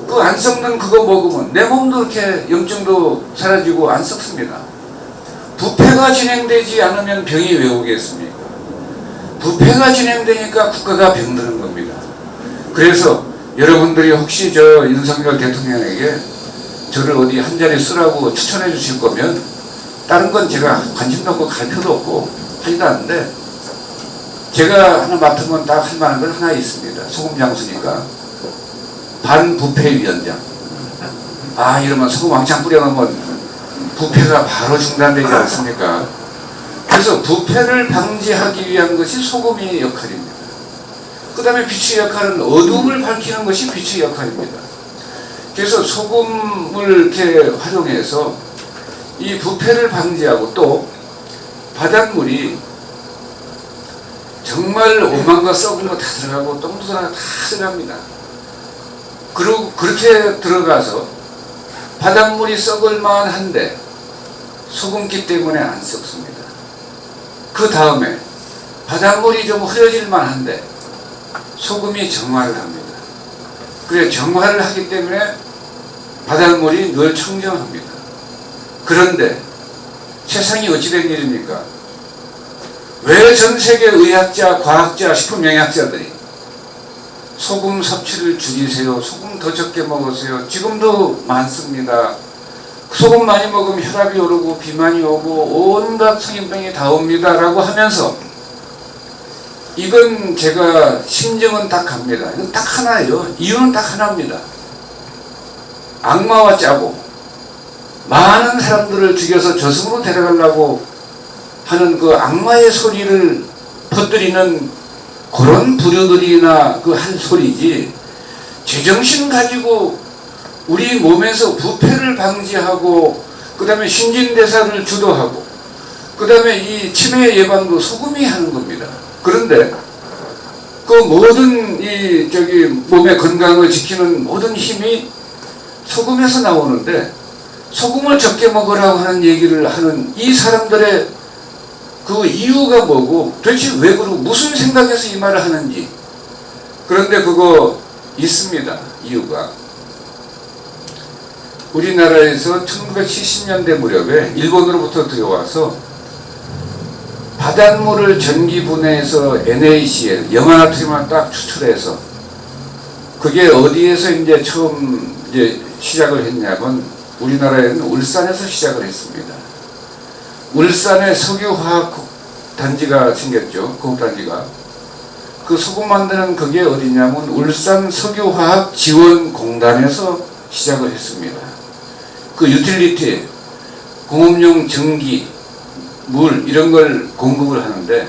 그 안 썩는 그거 먹으면 내 몸도 이렇게 염증도 사라지고 안 썩습니다. 부패가 진행되지 않으면 병이 왜 오겠습니까? 부패가 진행되니까 국가가 병드는 겁니다. 그래서 여러분들이 혹시 저 윤석열 대통령에게 저를 어디 한 자리 쓰라고 추천해 주실 거면 다른 건 제가 관심도 없고 갈 필요도 없고 하지도 않는데 제가 하나 맡은 건 딱 할 만한 건 하나 있습니다. 소금 장수니까 반부패위원장. 아 이러면 소금 왕창 뿌려놓으면 부패가 바로 중단되지 않습니까? 그래서 부패를 방지하기 위한 것이 소금의 역할입니다. 그 다음에 빛의 역할은 어둠을 밝히는 것이 빛의 역할입니다. 그래서 소금을 이렇게 활용해서 이 부패를 방지하고 또 바닷물이 정말 오만과 썩은 거 다 들어가고 똥도 다 들어갑니다. 그리고 그렇게 들어가서 바닷물이 썩을 만한데 소금기 때문에 안 썩습니다. 그 다음에 바닷물이 좀 흐려질 만한데 소금이 정화를 합니다. 그래 정화를 하기 때문에 바닷물이 늘 청정합니다. 그런데 세상이 어찌된 일입니까? 왜 전 세계 의학자, 과학자, 식품영양학자들이 소금 섭취를 줄이세요. 소금 더 적게 먹으세요. 지금도 많습니다. 소금 많이 먹으면 혈압이 오르고 비만이 오고 온갖 성인병이 다 옵니다. 라고 하면서 이건 제가 심정은 딱 갑니다. 이건 딱 하나예요. 이유는 딱 하나입니다. 악마와 짜고 많은 사람들을 죽여서 저승으로 데려가려고 하는 그 악마의 소리를 퍼뜨리는 그런 부류들이나 그 한 소리지 제정신 가지고 우리 몸에서 부패를 방지하고 그 다음에 신진대사를 주도하고 그 다음에 이 치매 예방도 소금이 하는 겁니다. 그런데 그 모든 이 몸의 건강을 지키는 모든 힘이 소금에서 나오는데 소금을 적게 먹으라고 하는 얘기를 하는 이 사람들의 그 이유가 뭐고 도대체 왜 그러고 무슨 생각에서 이 말을 하는지. 그런데 그거 있습니다. 이유가 우리나라에서 1970년대 무렵에 일본으로부터 들어와서 바닷물을 전기분해해서 NaCl, 염화나트륨을 딱 추출해서 그게 어디에서 이제 처음 이제 시작을 했냐면 우리나라에는 울산에서 시작을 했습니다. 울산에 석유화학 단지가 생겼죠. 공단지가. 그 소금 만드는 그게 어디냐면 울산 석유화학 지원공단에서 시작을 했습니다. 그 유틸리티, 공업용 전기, 물 이런 걸 공급을 하는데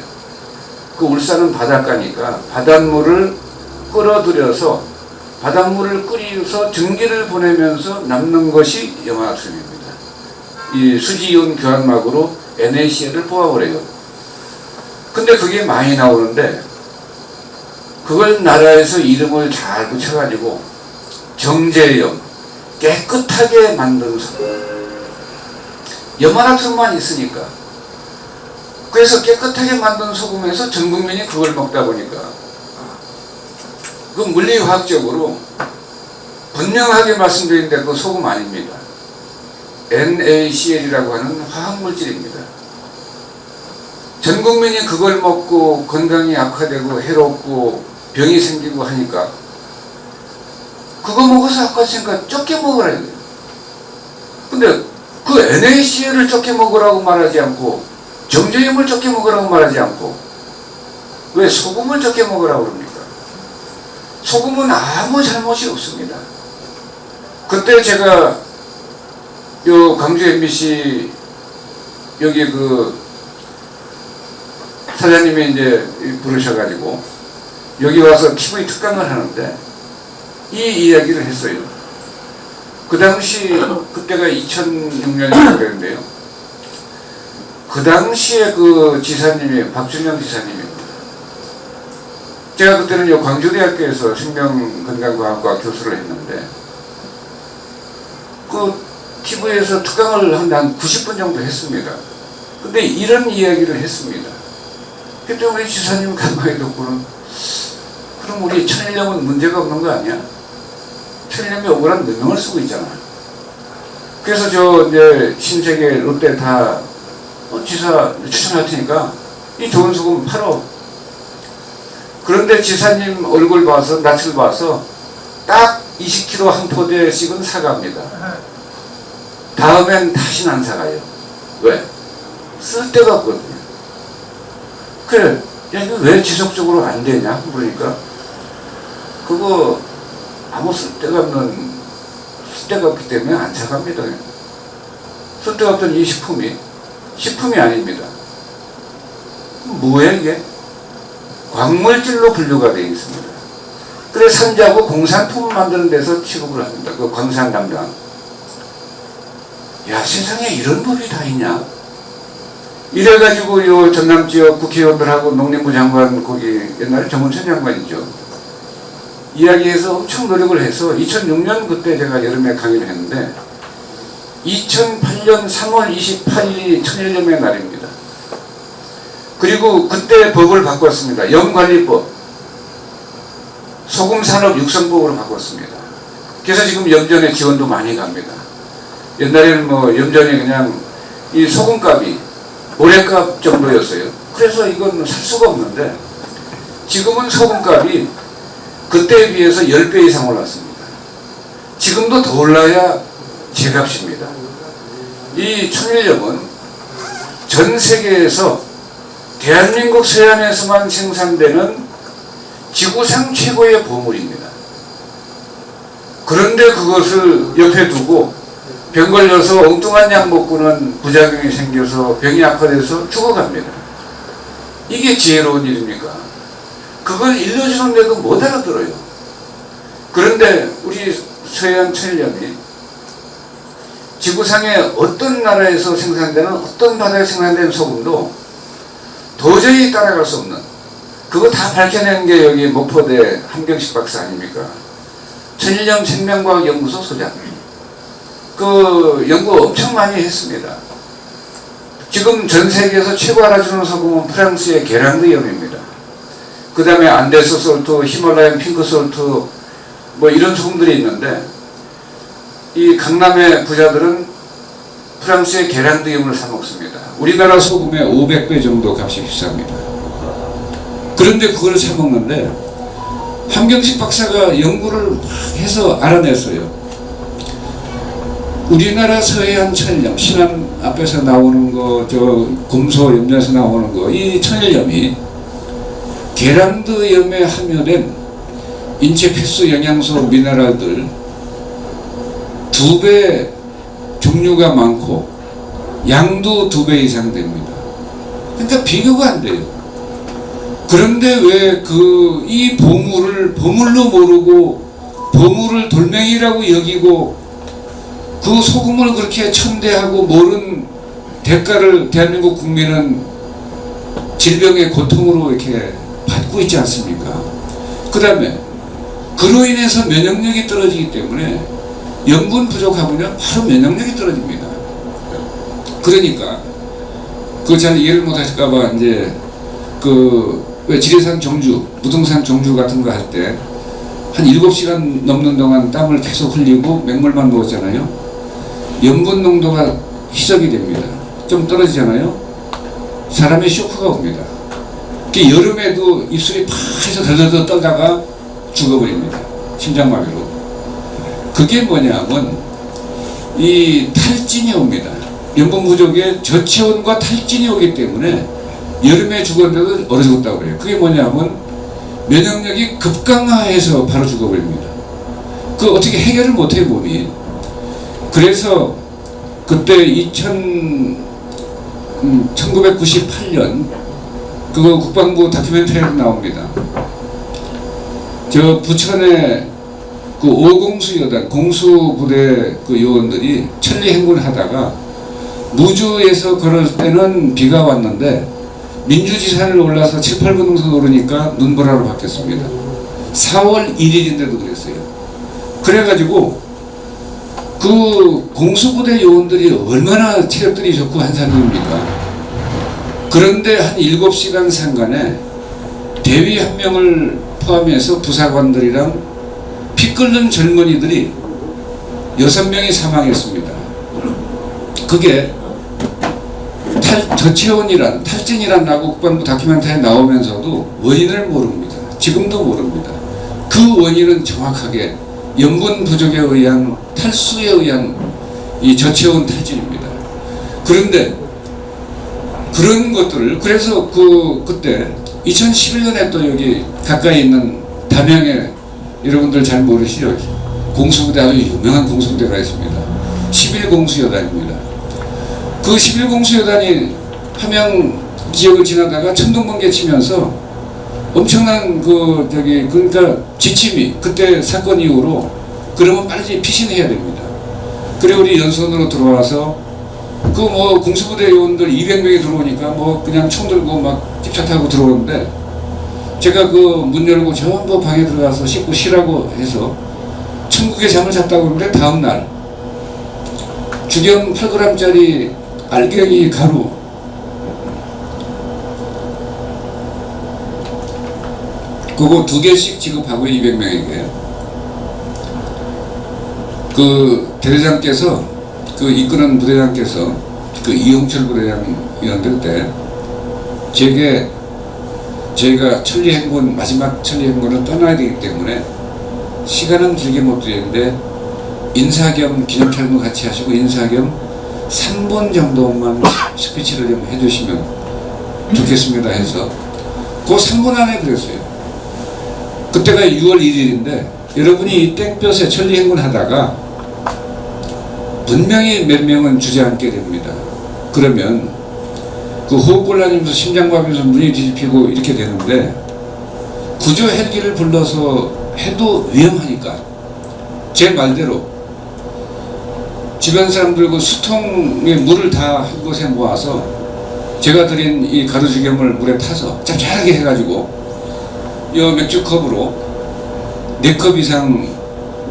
그 울산은 바닷가니까 바닷물을 끌어들여서 바닷물을 끓여서 전기를 보내면서 남는 것이 염화나트륨입니다. 이 수지이온 교환막으로 NaCl을 뽑아버려요. 근데 그게 많이 나오는데 그걸 나라에서 이름을 잘 붙여가지고 정제염, 깨끗하게 만든 소금. 염화나트륨만 있으니까 그래서 깨끗하게 만든 소금에서 전 국민이 그걸 먹다 보니까 그 물리화학적으로 분명하게 말씀드리는데 그 소금 아닙니다. NaCl이라고 하는 화학물질입니다. 전 국민이 그걸 먹고 건강이 악화되고 해롭고 병이 생기고 하니까 그거 먹어서 악화되니까 적게 먹으라 이거예요. 근데 그 NaCl을 적게 먹으라고 말하지 않고 정제염을 적게 먹으라고 말하지 않고 왜 소금을 적게 먹으라고 그럽니까? 소금은 아무 잘못이 없습니다. 그때 제가 요 광주 MBC 여기 그 사장님이 이제 부르셔가지고 여기 와서 TV 특강을 하는데 이 이야기를 했어요. 그 당시 그때가 2006년이라고 그랬는데요. 그 당시에 그 지사님이 박준영 지사님입니다. 제가 그때는 요 광주대학교에서 생명건강과학과 교수를 했는데 그 TV에서 특강을 한 90분 정도 했습니다. 근데 이런 이야기를 했습니다. 그때 우리 지사님 간과에 듣고는 그럼 우리 천일염은 문제가 없는 거 아니야? 천일염이 억울한 몇 명을 쓰고 있잖아. 그래서 저 이제 신세계 롯데 다 지사 추천할 테니까 이 좋은 소금 팔어. 그런데 지사님 얼굴 봐서 낯을 봐서 딱 20kg 한 포대씩은 사갑니다. 다음엔 다시는 안 사가요. 왜? 쓸 데가 없거든요. 그래, 야, 이거 왜 지속적으로 안 되냐? 그러니까 그거 아무 쓸데가 없기 때문에 안 사갑니다. 쓸데가 없던 이 식품이 아닙니다. 뭐예요 이게? 광물질로 분류가 되어 있습니다. 그래서 산자고 공산품 만드는 데서 취급을 합니다. 그 광산 담당. 야, 세상에 이런 법이 다 있냐? 이래가지고 요 전남 지역 국회의원들하고 농림부 장관 거기 옛날에 정운천 장관이죠. 이야기해서 엄청 노력을 해서 2006년 그때 제가 여름에 강의를 했는데 2008년 3월 28일이 천일염의 날입니다. 그리고 그때 법을 바꿨습니다. 염관리법, 소금산업 육성법으로 바꿨습니다. 그래서 지금 염전에 지원도 많이 갑니다. 옛날에는 뭐 염전이 그냥 이 소금값이 모래값 정도였어요. 그래서 이건 살 수가 없는데 지금은 소금값이 그때에 비해서 10배 이상 올랐습니다. 지금도 더 올라야 제값입니다. 이 천일염은 전 세계에서 대한민국 서해안에서만 생산되는 지구상 최고의 보물입니다. 그런데 그것을 옆에 두고 병 걸려서 엉뚱한 약 먹고는 부작용이 생겨서 병이 악화돼서 죽어갑니다. 이게 지혜로운 일입니까? 그걸 일러주는데도 못 알아들어요. 그런데 우리 서해안 천일염이 지구상의 어떤 나라에서 생산되는 어떤 바다에 생산된 소금도 도저히 따라갈 수 없는, 그거 다 밝혀낸 게 여기 목포대 한병식 박사 아닙니까? 천일염 생명과학연구소 소장. 그 연구 엄청 많이 했습니다. 지금 전 세계에서 최고 알아주는 소금은 프랑스의 게랑드염입니다. 그 다음에 안데스 솔트, 히말라얀 핑크 솔트, 뭐 이런 소금들이 있는데 이 강남의 부자들은 프랑스의 게랑드염을 사 먹습니다. 우리나라 소금의 500배 정도 값이 비쌉니다. 그런데 그걸 사 먹는데 한병식 박사가 연구를 해서 알아냈어요. 우리나라 서해안 천일염, 신안 앞에서 나오는 거, 저 금소 염전에서 나오는 거, 이 천일염이 게랑드염에 함유된 인체 필수 영양소 미네랄들 2배 종류가 많고 양도 2배 이상 됩니다. 그러니까 비교가 안 돼요. 그런데 왜 이 보물을 보물로 모르고 보물을 돌멩이라고 여기고 그 소금을 그렇게 천대하고 모른 대가를 대한민국 국민은 질병의 고통으로 이렇게 받고 있지 않습니까? 그 다음에 그로 인해서 면역력이 떨어지기 때문에 염분 부족하면 바로 면역력이 떨어집니다. 그러니까 그거 잘 이해를 못하실까봐 이제 왜 지리산 정주, 무등산 정주 같은 거 할 때 한 7시간 넘는 동안 땀을 계속 흘리고 맹물만 먹었잖아요. 염분 농도가 희석이 됩니다. 좀 떨어지잖아요. 사람의 쇼크가 옵니다. 여름에도 입술이 파해서 덜덜덜 떨다가 죽어버립니다. 심장마비로. 그게 뭐냐면 이 탈진이 옵니다. 염분 부족에 저체온과 탈진이 오기 때문에 여름에 죽었는데도 얼어 죽었다고 그래요. 그게 뭐냐면 면역력이 급강화해서 바로 죽어버립니다. 그 어떻게 해결을 못해요, 몸이. 그래서 그때 1998년 그거 국방부 다큐멘터리에 나옵니다. 저 부천에 그 5공수 여단 공수부대 그 요원들이 천리 행군하다가 무주에서 걸을 때는 비가 왔는데 민주지산을 올라서 7, 8분 능선 오르니까 눈보라로 바뀌었습니다. 4월 1일인데도 그랬어요. 그래가지고 그 공수부대 요원들이 얼마나 체력들이 좋고 한 사람입니까? 그런데 한 7시간 상간에 대위 한 명을 포함해서 부사관들이랑 피 끓는 젊은이들이 6명이 사망했습니다. 그게 저체온이란 탈진이란 라고 국방부 다큐멘터리에 나오면서도 원인을 모릅니다. 지금도 모릅니다. 그 원인은 정확하게 염분 부족에 의한 탈수에 의한 이 저체온 탈진입니다. 그런데 그런 것들을 그래서 그때 2011년에 또 여기 가까이 있는 담양에 여러분들 잘 모르시죠? 공수부대 아주 유명한 공수부대가 있습니다. 11공수여단입니다. 그 11공수여단이 함양 지역을 지나다가 천둥번개 치면서 엄청난 그러니까 지침이 그때 사건 이후로 그러면 빨리 피신해야 됩니다. 그래 우리 연수원으로 들어와서 공수부대 요원들 200명이 들어오니까 그냥 총 들고 막 집차 타고 들어오는데 제가 문 열고 전부 방에 들어가서 씻고 쉬라고 해서 천국의 잠을 잤다고 그러는데 다음날 주경 8g짜리 알갱이 가루 그거 2개씩 지급하고 200명에게 그 대대장께서 이끄는 부대장께서 이용철 부대장이었을 때 저희가 천리행군 마지막 천리행군을 떠나야 되기 때문에 시간은 길게 못 드리는데 인사 겸 기념촬영도 같이 하시고 인사 겸 3분 정도만 스피치를 좀 해주시면 좋겠습니다 해서 그 3분 안에 그랬어요. 그때가 6월 1일인데 여러분이 이 땡볕에 천리행군 하다가 분명히 몇 명은 주저앉게 됩니다. 그러면 호흡곤란이면서 심장마비면서 눈이 뒤집히고 이렇게 되는데 구조 헬기를 불러서 해도 위험하니까 제 말대로 주변 사람들 수통에 물을 다 한 곳에 모아서 제가 드린 이 가루죽염을 물에 타서 짭짤하게 해가지고 이 맥주컵으로 4컵 이상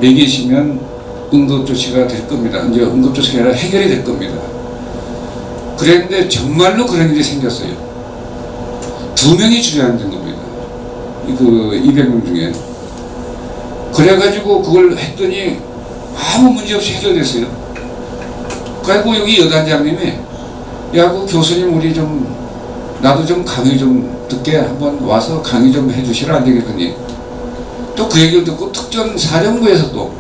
먹이시면 응급조치가 될 겁니다. 이제 응급조치가 아니라 해결이 될 겁니다. 그랬는데 정말로 그런 일이 생겼어요. 2명이 주저앉은 겁니다. 200명 중에. 그래가지고 그걸 했더니 아무 문제 없이 해결됐어요. 그리고 여기 여단장님이 교수님 우리 나도 좀 강의 좀 듣게 한번 와서 강의 좀 해주시라 안 되겠거니. 또 그 얘기를 듣고 특전 사령부에서도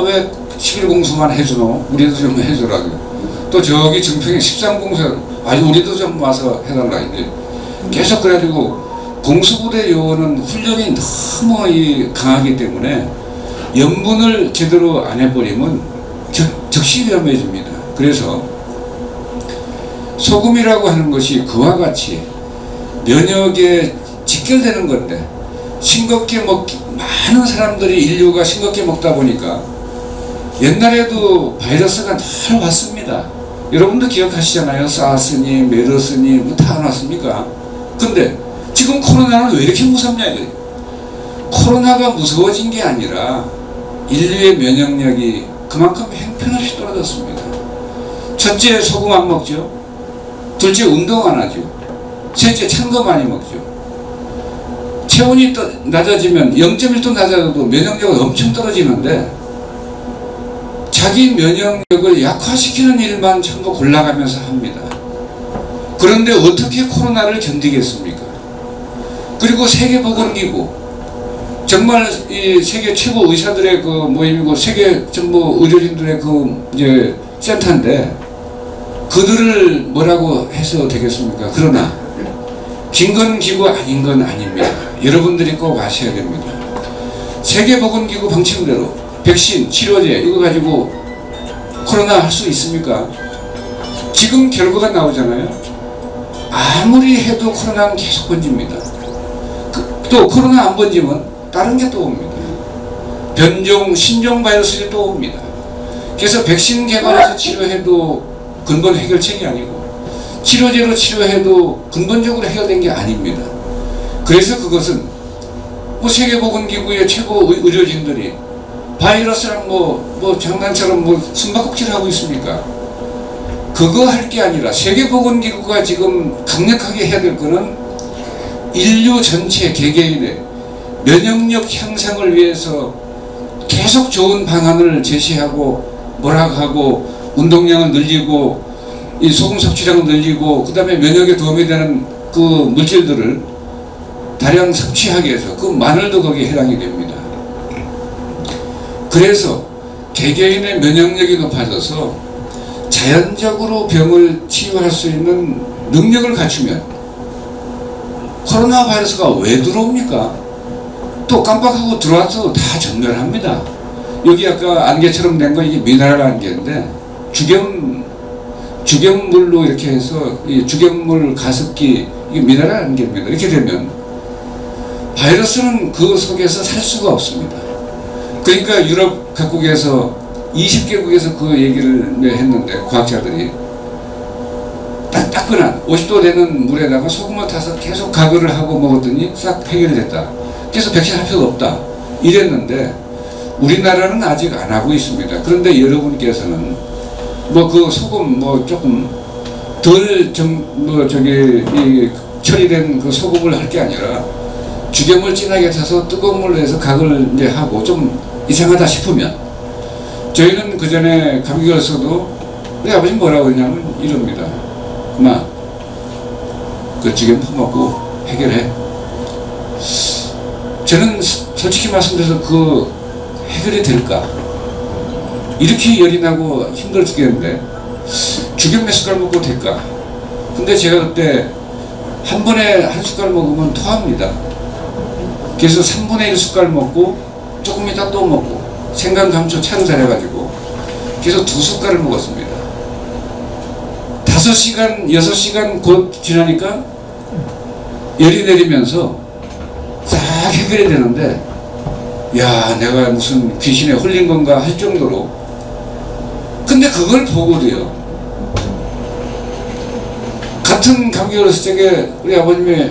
왜 11공수만 해주노? 우리도 좀 해주라고. 또 저기 증평에 13공수 우리도 좀 와서 해달라. 이제 계속 그래가지고 공수부대 요원은 훈련이 너무 강하기 때문에 염분을 제대로 안 해버리면 즉시 위험해집니다. 그래서 소금이라고 하는 것이 그와 같이 면역에 직결되는 건데 싱겁게 많은 사람들이 인류가 싱겁게 먹다 보니까 옛날에도 바이러스가 늘 왔습니다. 여러분도 기억하시잖아요. 사스니 메르스니 다 왔습니까? 근데 지금 코로나는 왜 이렇게 무섭냐 이거예요. 코로나가 무서워진 게 아니라 인류의 면역력이 그만큼 형편없이 떨어졌습니다. 첫째, 소금 안 먹죠. 둘째 운동 안 하죠. 셋째 찬 거 많이 먹죠. 체온이 낮아지면 0.1도 낮아져도 면역력은 엄청 떨어지는데 자기 면역력을 약화시키는 일만 전부 골라가면서 합니다. 그런데 어떻게 코로나를 견디겠습니까? 그리고 세계보건기구, 정말 이 세계 최고 의사들의 그 모임이고 세계 전부 의료진들의 그 이제 센터인데 그들을 뭐라고 해서 되겠습니까? 그러나 빈곤기구 아닌 건 아닙니다. 여러분들이 꼭 아셔야 됩니다. 세계보건기구 방침대로 백신, 치료제 이거 가지고 코로나 할 수 있습니까? 지금 결과가 나오잖아요. 아무리 해도 코로나는 계속 번집니다. 또 코로나 안 번지면 다른 게 또 옵니다. 변종, 신종 바이러스들이 또 옵니다. 그래서 백신 개발해서 치료해도 근본 해결책이 아니고 치료제로 치료해도 근본적으로 해결된 게 아닙니다. 그래서 그것은 뭐 세계보건기구의 최고 의료진들이 바이러스랑 뭐 장난처럼 뭐 숨바꼭질 하고 있습니까? 그거 할 게 아니라 세계보건기구가 지금 강력하게 해야 될 거는 인류 전체 개개인의 면역력 향상을 위해서 계속 좋은 방안을 제시하고 뭐라고 하고 운동량을 늘리고 이 소금 섭취량을 늘리고 그 다음에 면역에 도움이 되는 그 물질들을 다량 섭취하게 해서 그 마늘도 거기에 해당이 됩니다. 그래서 개개인의 면역력이 높아져서 자연적으로 병을 치유할 수 있는 능력을 갖추면 코로나 바이러스가 왜 들어옵니까? 또 깜빡하고 들어와서 다 전멸합니다. 여기 아까 안개처럼 된 거 이게 미네랄 안개인데 주경물로 이렇게 해서 이 주경물 가습기 이게 미네랄 안개입니다. 이렇게 되면 바이러스는 그 속에서 살 수가 없습니다. 그러니까 유럽 각국에서 20개국에서 그 얘기를 했는데 과학자들이 따끈한 50도 되는 물에다가 소금을 타서 계속 가글을 하고 먹었더니 싹 해결이 됐다. 그래서 백신 할 필요가 없다 이랬는데 우리나라는 아직 안 하고 있습니다. 그런데 여러분께서는 뭐 그 소금 뭐 조금 덜 처리된 그 소금을 할 게 아니라 주경을 진하게 타서 뜨거운 물로 해서 각을 이제 하고 좀 이상하다 싶으면 저희는 그 전에 감기 걸려서도 우리 아버지 뭐라고 그러냐면 이럽니다. 엄마 그 주경 퍼먹고 해결해. 저는 솔직히 말씀드려서 그 해결이 될까? 이렇게 열이 나고 힘들어 죽겠는데 주경 몇 숟갈 먹고 될까? 근데 제가 그때 한 번에 한 숟갈 먹으면 토합니다. 그래서 3분의 1 숟갈 먹고 조금 이따 또 먹고 생강 감초 차로 잘해가지고 그래서 2숟갈을 먹었습니다. 5시간 6시간 곧 지나니까 열이 내리면서 싹 해결이 되는데 야 내가 무슨 귀신에 홀린 건가 할 정도로 근데 그걸 보고도요 같은 감기 걸렸을 적에 우리 아버님이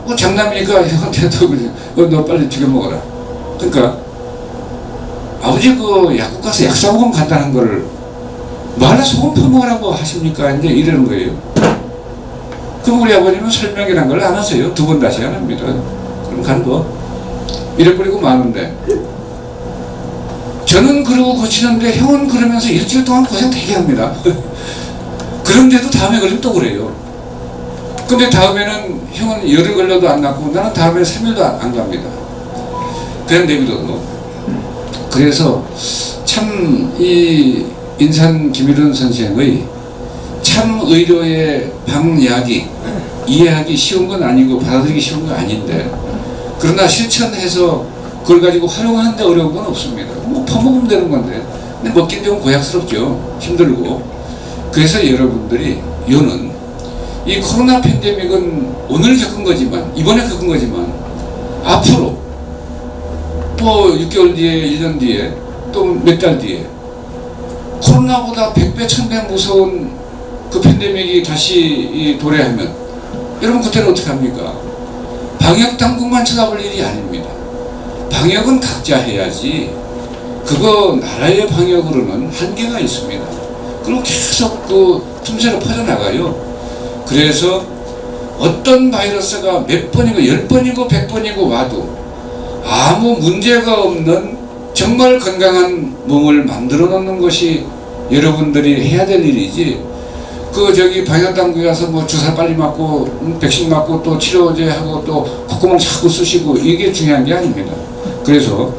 뭐 장남이니까 형한테도 너 빨리 죽여 먹어라. 그러니까 아버지 그 약국 가서 약 사 먹으면 간단한 거를 뭐 하나 소금 퍼먹으라고 하십니까? 이제 이러는 거예요. 그럼 우리 아버님은 설명이란 걸 안 하세요. 2번 다시 안 합니다. 그럼 가는 거 이래버리고 마는데 저는 그러고 고치는데 형은 그러면서 일주일 동안 고생 되게 합니다. 그런데도 다음에 걸리면 또 그래요. 근데 다음에는 형은 열흘 걸려도 안 낫고 나는 다음에 3일도 안 갑니다. 그냥 내비둬도. 그래서 참 이 인산 김일원 선생의 참 의료의 방약이 이해하기 쉬운 건 아니고 받아들이기 쉬운 건 아닌데 그러나 실천해서 그걸 가지고 활용하는데 어려운 건 없습니다. 뭐 퍼먹으면 되는 건데 근데 먹긴 좀 고약스럽죠. 힘들고. 그래서 여러분들이 요는 이 코로나 팬데믹은 오늘 겪은 거지만 이번에 겪은 거지만 앞으로 뭐 6개월 뒤에 1년 뒤에 또 몇 달 뒤에 코로나보다 100배 1000배 무서운 그 팬데믹이 다시 도래하면 여러분 그때는 어떻게 합니까? 방역 당국만 쳐다볼 일이 아닙니다. 방역은 각자 해야지 그거 나라의 방역으로는 한계가 있습니다. 그리고 계속 그 틈새로 퍼져나가요. 그래서 어떤 바이러스가 몇 번이고 10번이고 100번이고 와도 아무 문제가 없는 정말 건강한 몸을 만들어 놓는 것이 여러분들이 해야 될 일이지, 방역당국에 가서 뭐 주사 빨리 맞고 백신 맞고 또 치료제 하고 또 콧구멍 자꾸 쑤시고 이게 중요한 게 아닙니다. 그래서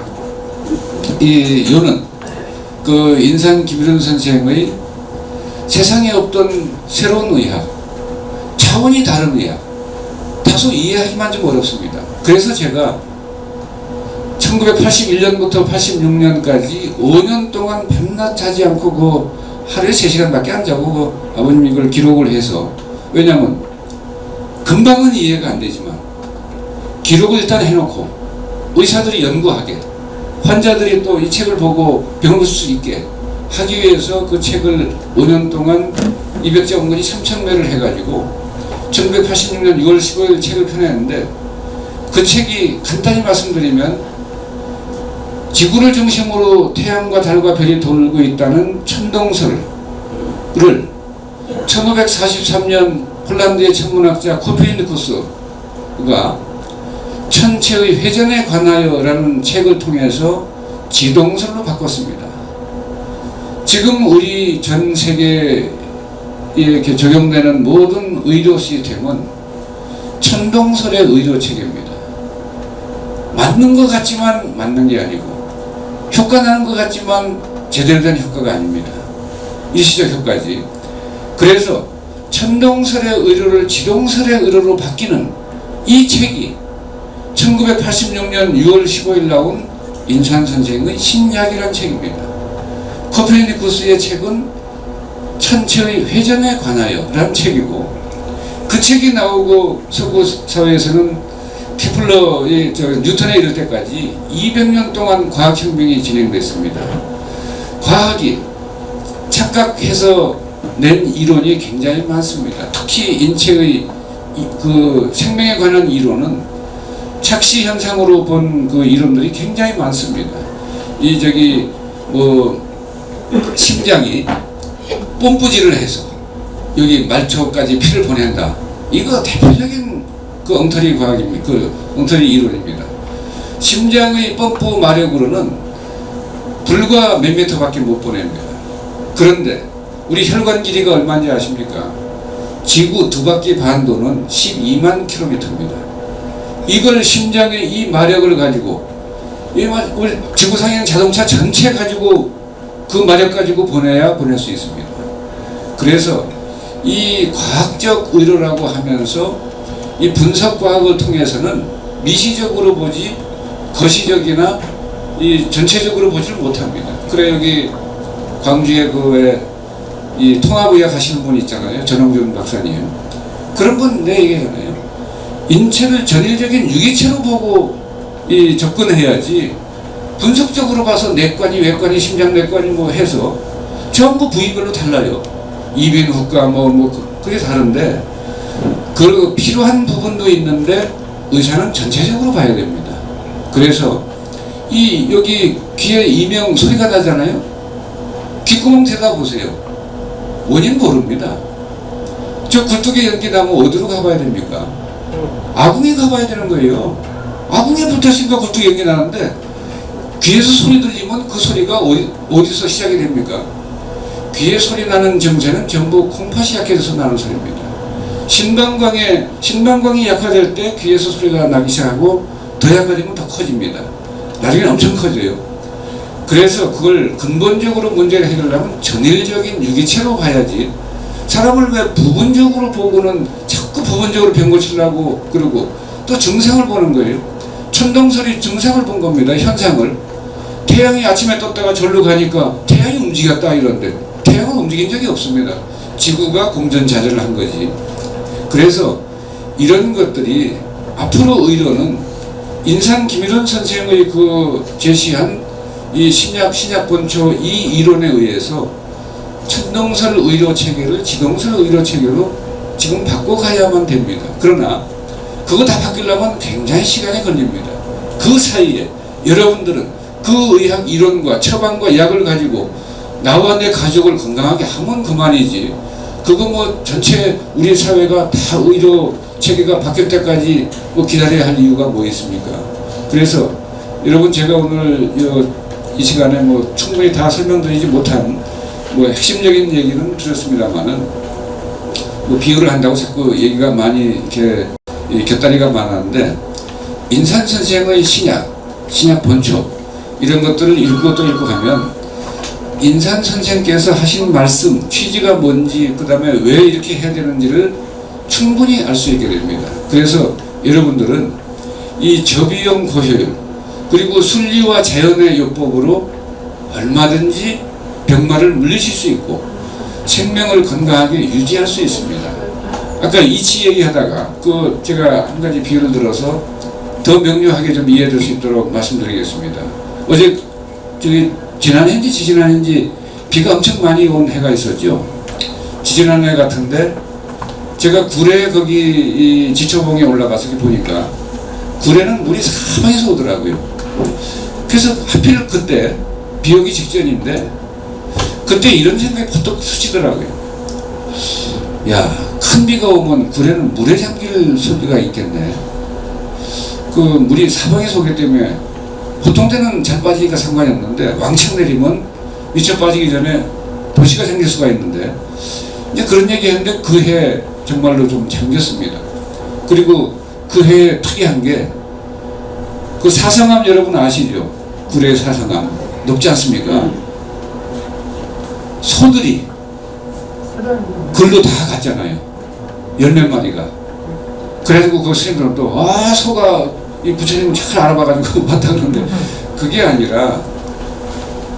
요는 인산 김일원 선생의 세상에 없던 새로운 의학, 차원이 다른 의학, 다소 이해하기만 좀 어렵습니다. 그래서 제가 1981년부터 86년까지 5년 동안 밤낮 자지 않고 하루에 3시간밖에 안 자고 아버님 이걸 기록을 해서, 왜냐면 금방은 이해가 안 되지만 기록을 일단 해놓고 의사들이 연구하게, 환자들이 또 이 책을 보고 병을 쓸 수 있게 하기 위해서 그 책을 5년 동안 200자 원권이 3,000매를 해가지고 1986년 6월 15일 책을 펴냈는데, 그 책이 간단히 말씀드리면 지구를 중심으로 태양과 달과 별이 돌고 있다는 천동설을 1543년 폴란드의 천문학자 코페르니쿠스가 천체의 회전에 관하여 라는 책을 통해서 지동설로 바꿨습니다. 지금 우리 전 세계에 이렇게 적용되는 모든 의료 시스템은 천동설의 의료 체계입니다. 맞는 것 같지만 맞는 게 아니고, 효과 나는 것 같지만 제대로 된 효과가 아닙니다. 일시적 효과지. 그래서 천동설의 의료를 지동설의 의료로 바뀌는 이 책이 1986년 6월 15일 나온 인산 선생의 신약이라는 책입니다. 코페르니쿠스의 책은 천체의 회전에 관하여 라는 책이고, 그 책이 나오고 서구 사회에서는 케플러의 뉴턴에 이를 때까지 200년 동안 과학혁명이 진행됐습니다. 과학이 착각해서 낸 이론이 굉장히 많습니다. 특히 인체의 생명에 관한 이론은 착시 현상으로 본 그 이론들이 굉장히 많습니다. 심장이 뽐뿌질을 해서 여기 말초까지 피를 보낸다. 이거 대표적인 엉터리 과학입니다. 엉터리 이론입니다. 심장의 펌프 마력으로는 불과 몇 미터밖에 못 보냅니다. 그런데 우리 혈관 길이가 얼마인지 아십니까? 지구 2바퀴 반도는 12만 킬로미터입니다. 이걸 심장의 이 마력을 가지고, 우리 지구상에 있는 자동차 전체 가지고 그 마력 가지고 보내야 보낼 수 있습니다. 그래서 이 과학적 의료라고 하면서 이 분석 과학을 통해서는 미시적으로 보지 거시적이나 이 전체적으로 보지를 못합니다. 그래 여기 광주에 이 통합의학 하시는 분 있잖아요. 전홍준 박사님. 그런 분 내 얘기잖아요. 인체를 전일적인 유기체로 보고 접근해야지, 분석적으로 봐서 내과니 외과니 심장내과니 해서 전부 부위별로 달라요. 이비인후과 그게 다른데, 그 필요한 부분도 있는데 의사는 전체적으로 봐야 됩니다. 그래서 여기 귀에 이명 소리가 나잖아요. 귓구멍 대다 보세요. 원인 모릅니다. 저 굴뚝에 연기 나면 어디로 가봐야 됩니까? 아궁에 가봐야 되는 거예요. 아궁에 붙었으니까 굴뚝에 연기 나는데, 귀에서 소리 들리면 그 소리가 어디서 시작이 됩니까? 귀에 소리 나는 정세는 전부 콩팥이 약해져서 나는 소리입니다. 신방광이 약화될 때 귀에서 소리가 나기 시작하고, 더 약화되면 더 커집니다. 나중에 엄청 커져요. 그래서 그걸 근본적으로 문제를 해결하려면 전일적인 유기체로 봐야지, 사람을 왜 부분적으로 보고는 자꾸 부분적으로 병 고치려고 그러고 또 증상을 보는 거예요. 천동설이 증상을 본 겁니다. 현상을. 태양이 아침에 떴다가 절로 가니까 태양이 움직였다 이런데, 태양은 움직인 적이 없습니다. 지구가 공전자전을 한 거지. 그래서 이런 것들이 앞으로 의료는 인산 김일원 선생의 제시한 이 신약본초 이 이론에 의해서 천동설 의료 체계를 지동설 의료 체계로 지금 바꿔가야만 됩니다. 그러나 그거 다 바뀌려면 굉장히 시간이 걸립니다. 그 사이에 여러분들은 그 의학 이론과 처방과 약을 가지고 나와 내 가족을 건강하게 하면 그만이지, 그거 뭐 전체 우리 사회가 다 의료 체계가 바뀔 때까지 뭐 기다려야 할 이유가 뭐 있습니까? 그래서 여러분 제가 오늘 이 시간에 뭐 충분히 다 설명드리지 못한 뭐 핵심적인 얘기는 드렸습니다만은 뭐 비유를 한다고 자꾸 얘기가 많이 이렇게 곁다리가 많았는데 인산 선생의 신약 본초 이런 것들을 읽고 또 읽고 가면 인산 선생께서 하신 말씀 취지가 뭔지 그 다음에 왜 이렇게 해야 되는지를 충분히 알 수 있게 됩니다. 그래서 여러분들은 이 저비용 고효율 그리고 순리와 자연의 요법으로 얼마든지 병마를 물리칠 수 있고 생명을 건강하게 유지할 수 있습니다. 아까 이치 얘기하다가 그 제가 한 가지 비유를 들어서 더 명료하게 좀 이해될 수 있도록 말씀드리겠습니다. 어제 저기 지난해인지 지지난해인지 비가 엄청 많이 온 해가 있었죠. 지지난해 같은데 제가 구례 거기 이 지초봉에 올라가서 보니까 구례는 물이 사방에서 오더라고요. 그래서 하필 그때 비 오기 직전인데 그때 이런 생각이 퍼뜩 스치더라고요. 야, 큰 비가 오면 구례는 물에 잠길 소리가 있겠네. 그 물이 사방에서 오기 때문에 보통 때는 잘 빠지니까 상관이 없는데 왕창 내리면 미쳐 빠지기 전에 도시가 생길 수가 있는데 이제 그런 얘기 했는데 그 해 정말로 좀 잠겼습니다. 그리고 그 해에 특이한 게 그 사성암 여러분 아시죠? 구례 사성암 높지 않습니까? 소들이 글로 다 갔잖아요. 열몇 마리가. 그래가지고 그 스님들은 또 소가 이 부처님 잘 알아봐가지고 왔다 그러는데 그게 아니라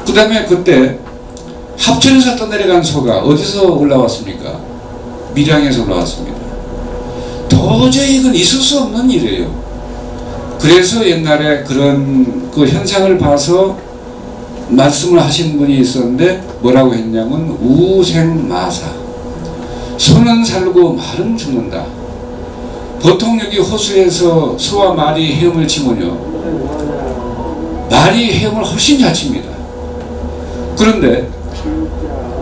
그 다음에 그때 합천에서 떠내려간 소가 어디서 올라왔습니까? 밀양에서 올라왔습니다. 도저히 이건 있을 수 없는 일이에요. 그래서 옛날에 그런 그 현상을 봐서 말씀을 하신 분이 있었는데 뭐라고 했냐면 우생마사 소는 살고 말은 죽는다. 보통 여기 호수에서 소와 말이 헤엄을 치면요 말이 헤엄을 훨씬 잘 칩니다. 그런데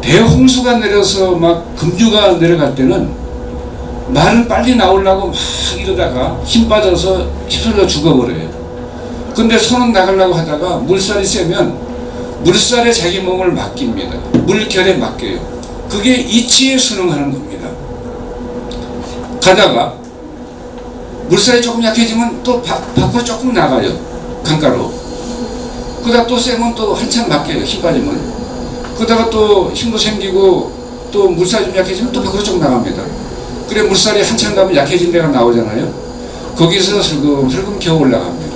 대홍수가 내려서 막 금주가 내려갈 때는 말은 빨리 나오려고 막 이러다가 힘 빠져서 휩쓸려 죽어버려요. 근데 소는 나가려고 하다가 물살이 세면 물살에 자기 몸을 맡깁니다. 물결에 맡겨요. 그게 이치에 순응하는 겁니다. 가다가 물살이 조금 약해지면 또 밖으로 조금 나가요. 강가로. 그러다 또 세면 또 한참 맡겨요. 힘 빠지면. 그러다가 또 힘도 생기고 또 물살이 좀 약해지면 또 밖으로 조금 나갑니다. 그래 물살이 한참 가면 약해진 데가 나오잖아요. 거기서 슬금슬금 겨우 올라갑니다.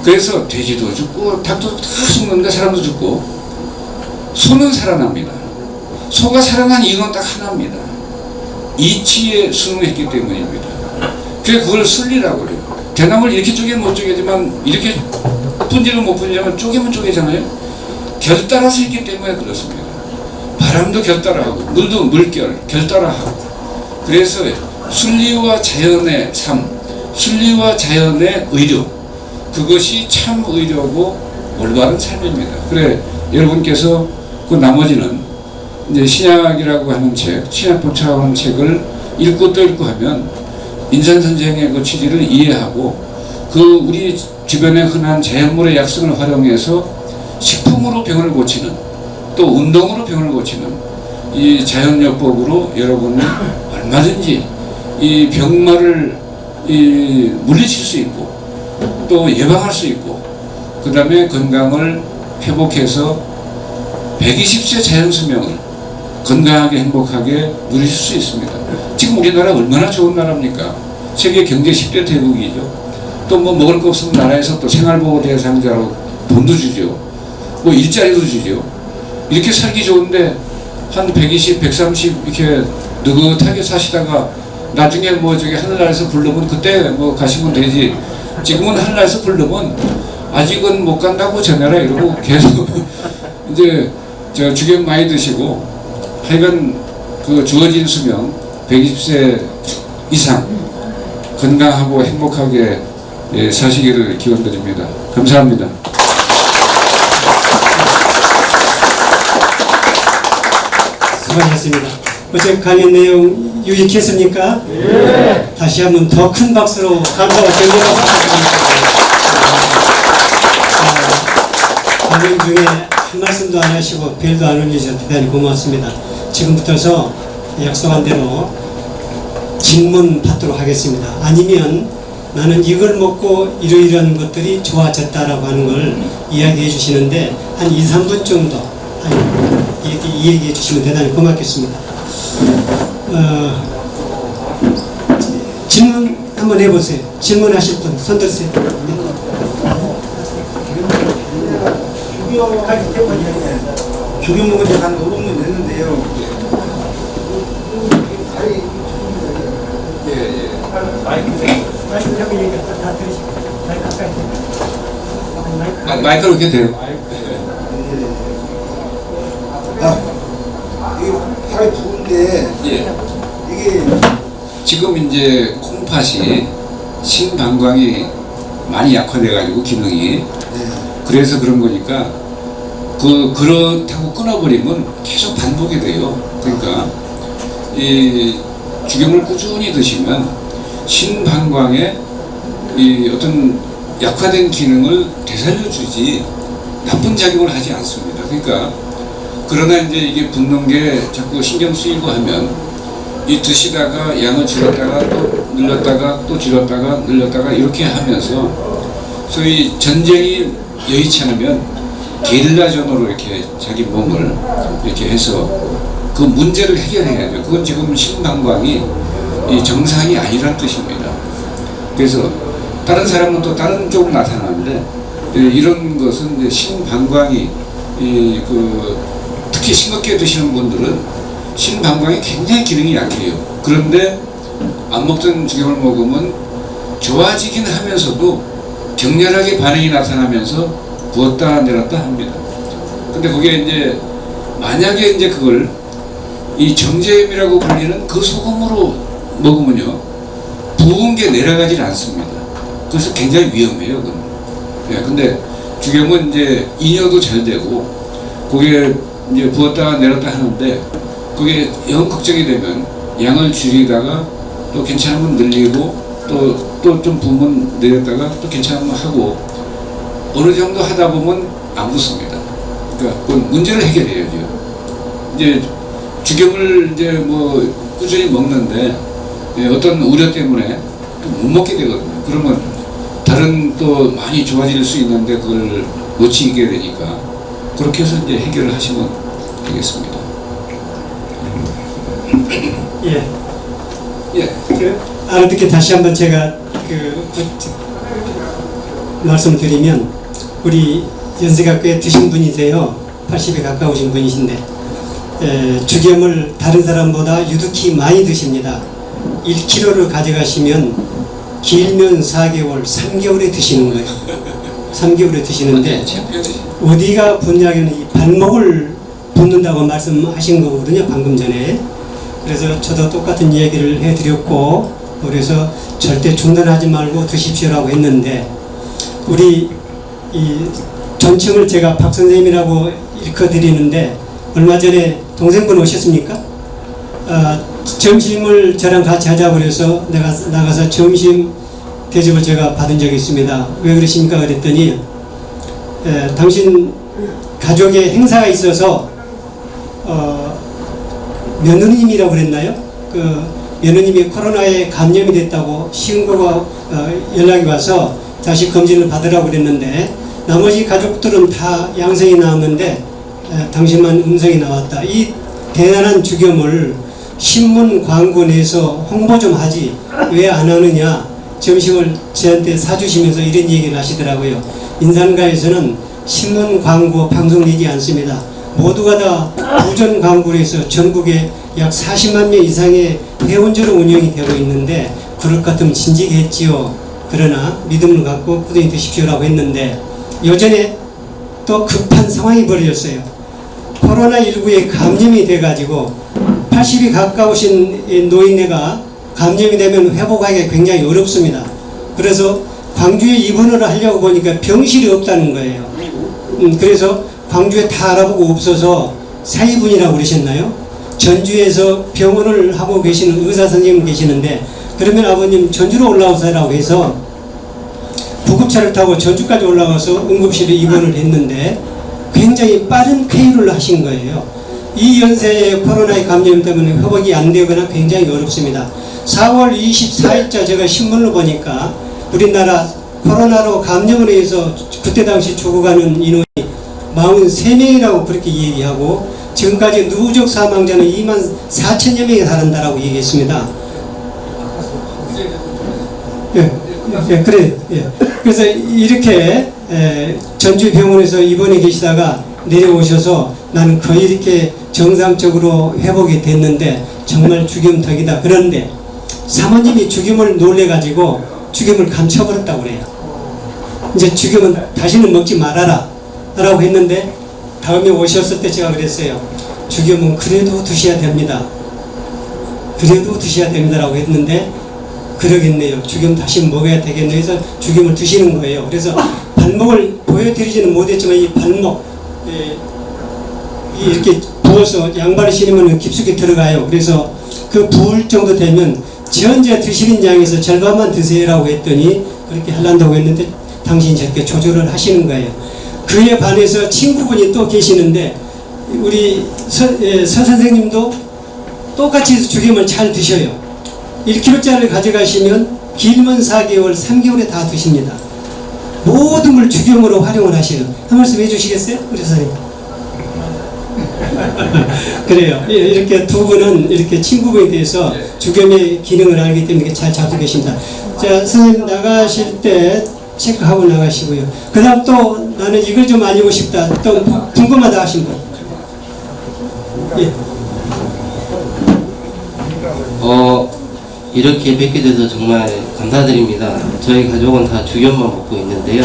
그래서 돼지도 죽고 닭도 다 죽는데 사람도 죽고 소는 살아납니다. 소가 살아난 이유는 딱 하나입니다. 이치에 순응했기 때문입니다. 그래서 그걸 순리라고 그래요. 대나무를 이렇게 쪼개면 못 쪼개지만 이렇게 분지를 못 분지하면 쪼개면 쪼개잖아요. 결 따라서 있기 때문에 그렇습니다. 바람도 결 따라하고 물도 물결 결 따라하고 그래서 순리와 자연의 삶, 순리와 자연의 의료 그것이 참 의료고 올바른 삶입니다. 그래 여러분께서 그 나머지는 이제 신약이라고 하는 책, 신약본처라고 하는 책을 읽고 또 읽고 하면 인산 선생의 그 취지를 이해하고 그 우리 주변에 흔한 자연물의 약성을 활용해서 식품으로 병을 고치는 또 운동으로 병을 고치는 이 자연요법으로 여러분은 얼마든지 이 병마를 물리칠 수 있고 또 예방할 수 있고 그 다음에 건강을 회복해서 120세 자연수명을 건강하게 행복하게 누리실 수 있습니다. 지금 우리나라 얼마나 좋은 나라입니까? 세계 경제 10대 대국이죠. 또 뭐 먹을 거 없으면 나라에서 또 생활보호 대상자로 돈도 주죠. 뭐 일자리도 주죠. 이렇게 살기 좋은데 한 120, 130 이렇게 느긋하게 사시다가 나중에 뭐 저기 하늘나라에서 부르면 그때 뭐 가시면 되지. 지금은 하늘나라에서 부르면 아직은 못 간다고 전해라 이러고 계속 이제 저 주경 많이 드시고 하여간 그 주어진 수명 120세 이상 건강하고 행복하게 사시기를 기원드립니다. 감사합니다. 수고하셨습니다. 어제 강연 내용 유익했습니까? 네. 다시 한번 더 큰 박수로 감사와 격려를 부탁드립니다. 강연 중에 한 말씀도 안 하시고 별도 안 올리셔서 대단히 고맙습니다. 지금부터서 약속한 대로 질문 받도록 하겠습니다. 아니면 나는 이걸 먹고 이러이러한 것들이 좋아졌다라고 하는 걸 이야기해 주시는데 한 2, 3분 정도 이야기해 주시면 대단히 고맙겠습니다. 질문 한번 해보세요. 질문하실 분 손 들으세요. 죽여 먹은 지 한 5년 됐는데요. 마이크로 이렇게 돼요. 이게 팔이 부은데 예. 이게 지금 이제 콩팥이 신방광이 많이 약화돼가지고 기능이 그래서 그런 거니까 그렇다고 끊어버리면 계속 반복이 돼요. 그러니까 이 죽염을 꾸준히 드시면 신방광의 이 어떤 약화된 기능을 되살려주지 나쁜 작용을 하지 않습니다. 그러니까 그러나 이제 이게 붓는 게 자꾸 신경 쓰이고 하면 이 드시다가 양을 줄였다가 또 늘렸다가 또 줄였다가 늘렸다가 이렇게 하면서 소위 전쟁이 여의치 않으면 게릴라전으로 이렇게 자기 몸을 이렇게 해서 그 문제를 해결해야죠. 그건 지금 신방광이 이 정상이 아니란 뜻입니다. 그래서 다른 사람은 또 다른 쪽으로 나타나는데 이런 것은 이제 신방광이 특히 싱겁게 드시는 분들은 신방광이 굉장히 기능이 약해요. 그런데 안 먹던 죽염을 먹으면 좋아지긴 하면서도 격렬하게 반응이 나타나면서 부었다 내렸다 합니다. 근데 그게 이제 만약에 이제 그걸 이 정제염이라고 불리는 그 소금으로 먹으면요 부은 게 내려가질 않습니다. 그래서 굉장히 위험해요. 그건. 예, 근데 죽염은 이제 인여도 잘 되고 그게 이제 부었다 내렸다 하는데 그게 영 걱정이 되면 양을 줄이다가 또 괜찮으면 늘리고 또 좀 부으면 내렸다가 또 괜찮으면 하고 어느 정도 하다 보면 안 붙습니다. 그러니까 그 문제를 해결해야죠. 이제 죽염을 이제 뭐 꾸준히 먹는데 어떤 우려 때문에 또 못 먹게 되거든요. 그러면 다른 또 많이 좋아질 수 있는데 그걸 놓치게 되니까 그렇게 해서 이제 해결을 하시면 되겠습니다. 예. 예. 알아듣게 다시 한번 제가 말씀드리면 우리 연세가 꽤 드신 분이세요. 80에 가까우신 분이신데 죽염을 다른 사람보다 유독히 많이 드십니다. 1kg를 가져가시면 길면 4개월, 3개월에 드시는 거예요. 3개월에 드시는데 어디가 붓냐면 이 발목을 붓는다고 말씀하신 거거든요. 방금 전에. 그래서 저도 똑같은 얘기를 해드렸고 그래서 절대 중단하지 말고 드십시오라고 했는데 우리 이 존칭을 제가 박 선생님이라고 일컬어드리는데 얼마 전에 동생분 오셨습니까? 점심을 저랑 같이 하자고 그래서 내가 나가서 점심 대접을 제가 받은 적이 있습니다. 왜 그러십니까? 그랬더니 당신 가족의 행사가 있어서 며느님이라고 그랬나요? 그 며느님이 코로나에 감염이 됐다고 신고가 연락이 와서 다시 검진을 받으라고 그랬는데 나머지 가족들은 다 양성이 나왔는데 당신만 음성이 나왔다. 이 대단한 죽염을 신문 광고 내서 홍보 좀 하지 왜 안 하느냐 점심을 저한테 사주시면서 이런 얘기를 하시더라고요. 인산가에서는 신문 광고 방송 내지 않습니다. 모두가 다 부전 광고를 해서 전국에 약 40만 명 이상의 회원제로 운영이 되고 있는데 그럴 것 같으면 진지했지요. 그러나 믿음을 갖고 꾸준히 드십시오라고 했는데 여전에 또 급한 상황이 벌어졌어요. 코로나19에 감염이 돼가지고 80이 가까우신 노인네가 감염이 되면 회복하기가 굉장히 어렵습니다. 그래서 광주에 입원을 하려고 보니까 병실이 없다는 거예요. 그래서 광주에 다 알아보고 없어서 사위분이라고 그러셨나요? 전주에서 병원을 하고 계시는 의사 선생님 계시는데, 그러면 아버님 전주로 올라오세요라고 해서 구급차를 타고 전주까지 올라와서 응급실에 입원을 했는데 굉장히 빠른 쾌유를 하신 거예요. 이 연세에 코로나에 감염 때문에 회복이 안 되거나 굉장히 어렵습니다. 4월 24일자 제가 신문을 보니까 우리나라 코로나로 감염을 해서 그때 당시 죽어가는 인원이 43명이라고 그렇게 얘기하고, 지금까지 누적 사망자는 24,000여 명이 달한다라고 얘기했습니다. 예, 그래. 예. 그래서 이렇게 전주 병원에서 입원해 계시다가 내려오셔서 나는 거의 이렇게 정상적으로 회복이 됐는데 정말 죽임덕이다. 그런데 사모님이 죽임을 놀래가지고 죽임을 감춰버렸다고 그래요. 이제 죽임은 다시는 먹지 말아라 라고 했는데, 다음에 오셨을 때 제가 그랬어요. 죽임은 그래도 드셔야 됩니다. 그래도 드셔야 됩니다라고 했는데, 그러겠네요. 죽임 다시 먹어야 되겠네요. 해서 죽임을 드시는 거예요. 그래서 발목을 보여드리지는 못했지만 이 발목 이렇게 부어서 양발을 신으면 깊숙이 들어가요. 그래서 그 부을 정도 되면 전제 드시는 양에서 절반만 드세요라고 했더니 그렇게 하려고 했는데 당신이 저렇게 조절을 하시는 거예요. 그에 반해서 친구분이 또 계시는데, 우리 서 선생님도 똑같이 죽임을 잘 드셔요. 1kg짜리를 가져가시면 길면 4개월, 3개월에 다 드십니다. 모든 걸 죽임으로 활용을 하시는. 한 말씀 해주시겠어요? 우리 선생님. 그래요. 이렇게 두 분은 이렇게 친구분에 대해서 죽임의 기능을 알기 때문에 잘 잡고 계십니다. 자, 선생님 나가실 때 체크하고 나가시고요. 그 다음 또 나는 이걸 좀 알고 싶다, 또 궁금하다 하신 분. 예. 이렇게 뵙게 돼서 정말 감사드립니다. 저희 가족은 다 주견만 먹고 있는데요.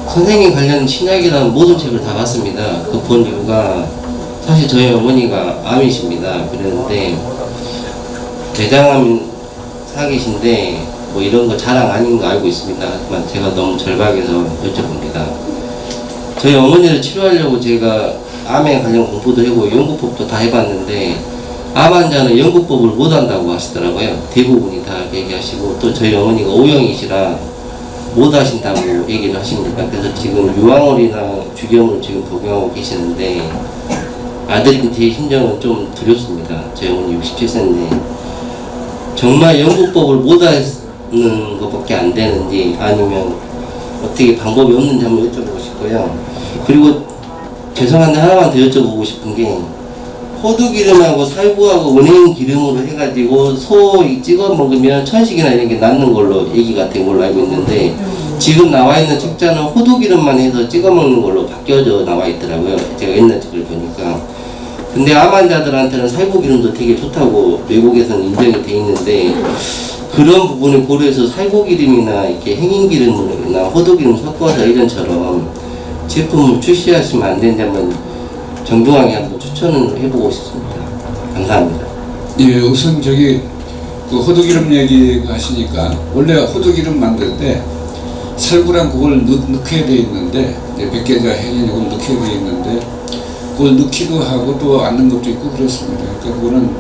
선생님 관련 신약이라는 모든 책을 다 봤습니다. 그 본 이유가 사실 저희 어머니가 암이십니다. 그런데 대장암 사계신데 뭐 이런 거 자랑 아닌 거 알고 있습니다. 하지만 제가 너무 절박해서 여쭤봅니다. 저희 어머니를 치료하려고 제가 암에 관련 공부도 하고 연구법도 다 해봤는데, 암 환자는 연구법을 못한다고 하시더라고요. 대부분이 다 얘기하시고, 또 저희 어머니가 O형이시라 못하신다고 얘기를 하십니다. 그래서 지금 유황올이나 주겸을 지금 복용하고 계시는데, 아들인데 심정은 좀 두렵습니다. 저희 어머니 67세인데 정말 연구법을 못하는 것밖에 안 되는지, 아니면 어떻게 방법이 없는지 한번 여쭤보고 싶고요. 그리고 죄송한데 하나만 더 여쭤보고 싶은 게, 호두기름하고 살구하고 은행 기름으로 해가지고 소 찍어 먹으면 천식이나 이런 게 낫는 걸로 얘기가 된 걸로 알고 있는데, 지금 나와 있는 책자는 호두기름만 해서 찍어 먹는 걸로 바뀌어져 나와 있더라고요. 제가 옛날 책을 보니까. 근데 암 환자들한테는 살구기름도 되게 좋다고 외국에서는 인정이 돼 있는데, 그런 부분을 고려해서 살구기름이나 이렇게 행인기름이나 호두기름 섞어서 예전처럼 제품을 출시하시면 안 되는지 한번 정중하게 한번 추천을 해보고 싶습니다. 감사합니다. 예, 우선 그 호두기름 얘기 하시니까, 원래 호두기름 만들 때 살구랑 그걸 넣게 돼 있는데, 백계자 행인 이걸 넣게 돼 있는데, 그걸 넣기도 하고 또 안 넣는 것도 있고 그렇습니다. 그러니까 그거는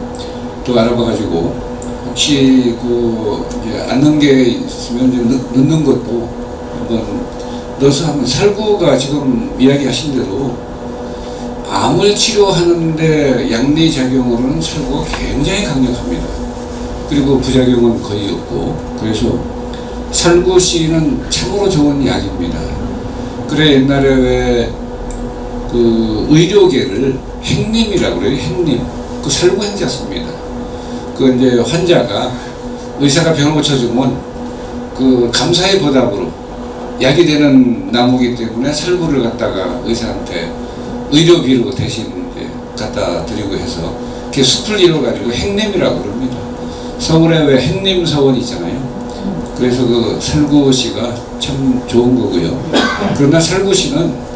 또 알아봐가지고, 혹시 이제 안 넣는 게 있으면 이제 넣는 것도 한번 넣어서 한번. 살구가 지금 이야기하신 대로 암을 치료하는데 양리작용으로는 살구가 굉장히 강력합니다. 그리고 부작용은 거의 없고, 그래서 살구씨는 참으로 좋은 약입니다. 그래, 옛날에 왜 그 의료계를 행림이라고 그래요. 행림. 그 살구 행자 씁니다. 그 이제 환자가, 의사가 병을 고쳐주면 그 감사의 보답으로 약이 되는 나무기 때문에 살구를 갖다가 의사한테 의료비로 대신 이제 갖다 드리고 해서 그게 숲을 이뤄가지고 행림이라고 그럽니다. 서울에 왜 행림서원 있잖아요. 그래서 그 살구씨가 참 좋은 거고요. 그러나 살구씨는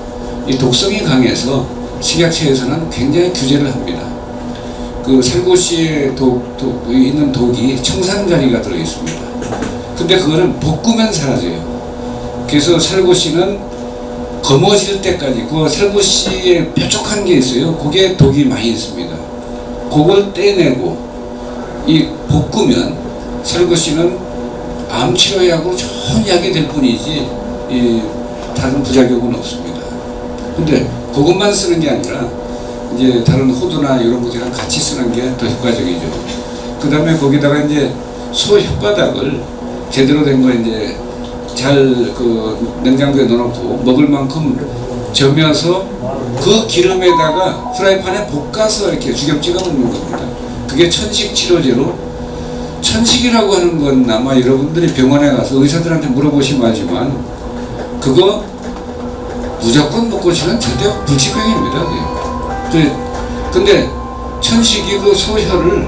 이 독성이 강해서 식약처에서는 굉장히 규제를 합니다. 그 살구씨에 있는 독이 청산가리가 들어있습니다. 근데 그거는 볶으면 사라져요. 그래서 살구씨는 검어질 때까지 그 살구씨에 뾰족한 게 있어요. 그게 독이 많이 있습니다. 그걸 떼내고 이 볶으면 살구씨는 암 치료약으로 좋은 약이 될 뿐이지 이 다른 부작용은 없습니다. 근데 그것만 쓰는 게 아니라 이제 다른 호두나 이런 것들이랑 같이 쓰는 게 더 효과적이죠. 그 다음에 거기다가 이제 소 혓바닥을 제대로 된 거 이제 잘 그 냉장고에 넣어놓고 먹을 만큼 저며서 그 기름에다가 프라이팬에 볶아서 이렇게 주겹 찍어 먹는 겁니다. 그게 천식 치료제로, 천식이라고 하는 건 아마 여러분들이 병원에 가서 의사들한테 물어보시면 알지만 그거 무조건 못 고치는 절대 불치병입니다. 근데 천식이 그 소혈을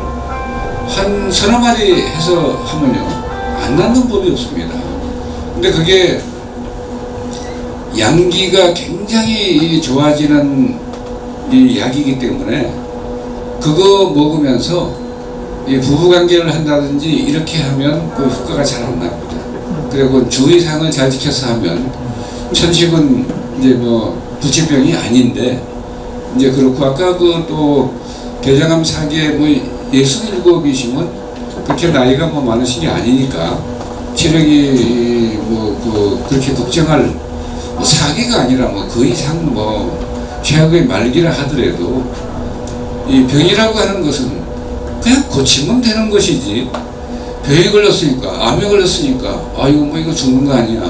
한 서너 마리 해서 하면요 안 낫는 법이 없습니다. 근데 그게 양기가 굉장히 좋아지는 이 약이기 때문에 그거 먹으면서 이 부부관계를 한다든지 이렇게 하면 그 효과가 잘 안 납니다. 그리고 주의사항을 잘 지켜서 하면 천식은 이제 뭐 불치병이 아닌데 이제 그렇고 아까 그 또 대장암 사기에 뭐 67이시면 그렇게 나이가 뭐 많으신 게 아니니까 체력이 뭐 그렇게 걱정할 뭐 사기가 아니라 뭐 그 이상 뭐 최악의 말기라 하더라도 이 병이라고 하는 것은 그냥 고치면 되는 것이지 병에 걸렸으니까 암에 걸렸으니까 아 이거 뭐 이거 죽는 거 아니야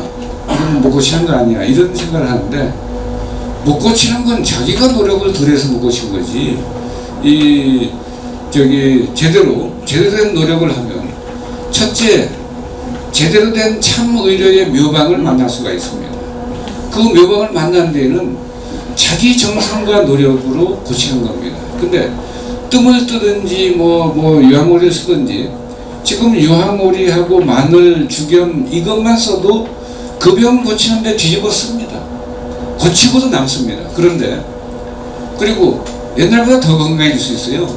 이건 못 고치는 거 아니야 이런 생각을 하는데 못 고치는 건 자기가 노력을 들여서 못 고친 거지 이 저기 제대로 된 노력을 하면 첫째 제대로 된 참 의료의 묘방을 만날 수가 있습니다. 그 묘방을 만난 데에는 자기 정성과 노력으로 고치는 겁니다. 근데 뜸을 뜨든지 뭐 유황오리를 쓰든지 지금 유황오리하고 마늘, 죽염 이것만 써도 그 병 고치는데 뒤집어 씁니다. 고치고도 남습니다. 그런데 그리고 옛날보다 더 건강해질 수 있어요.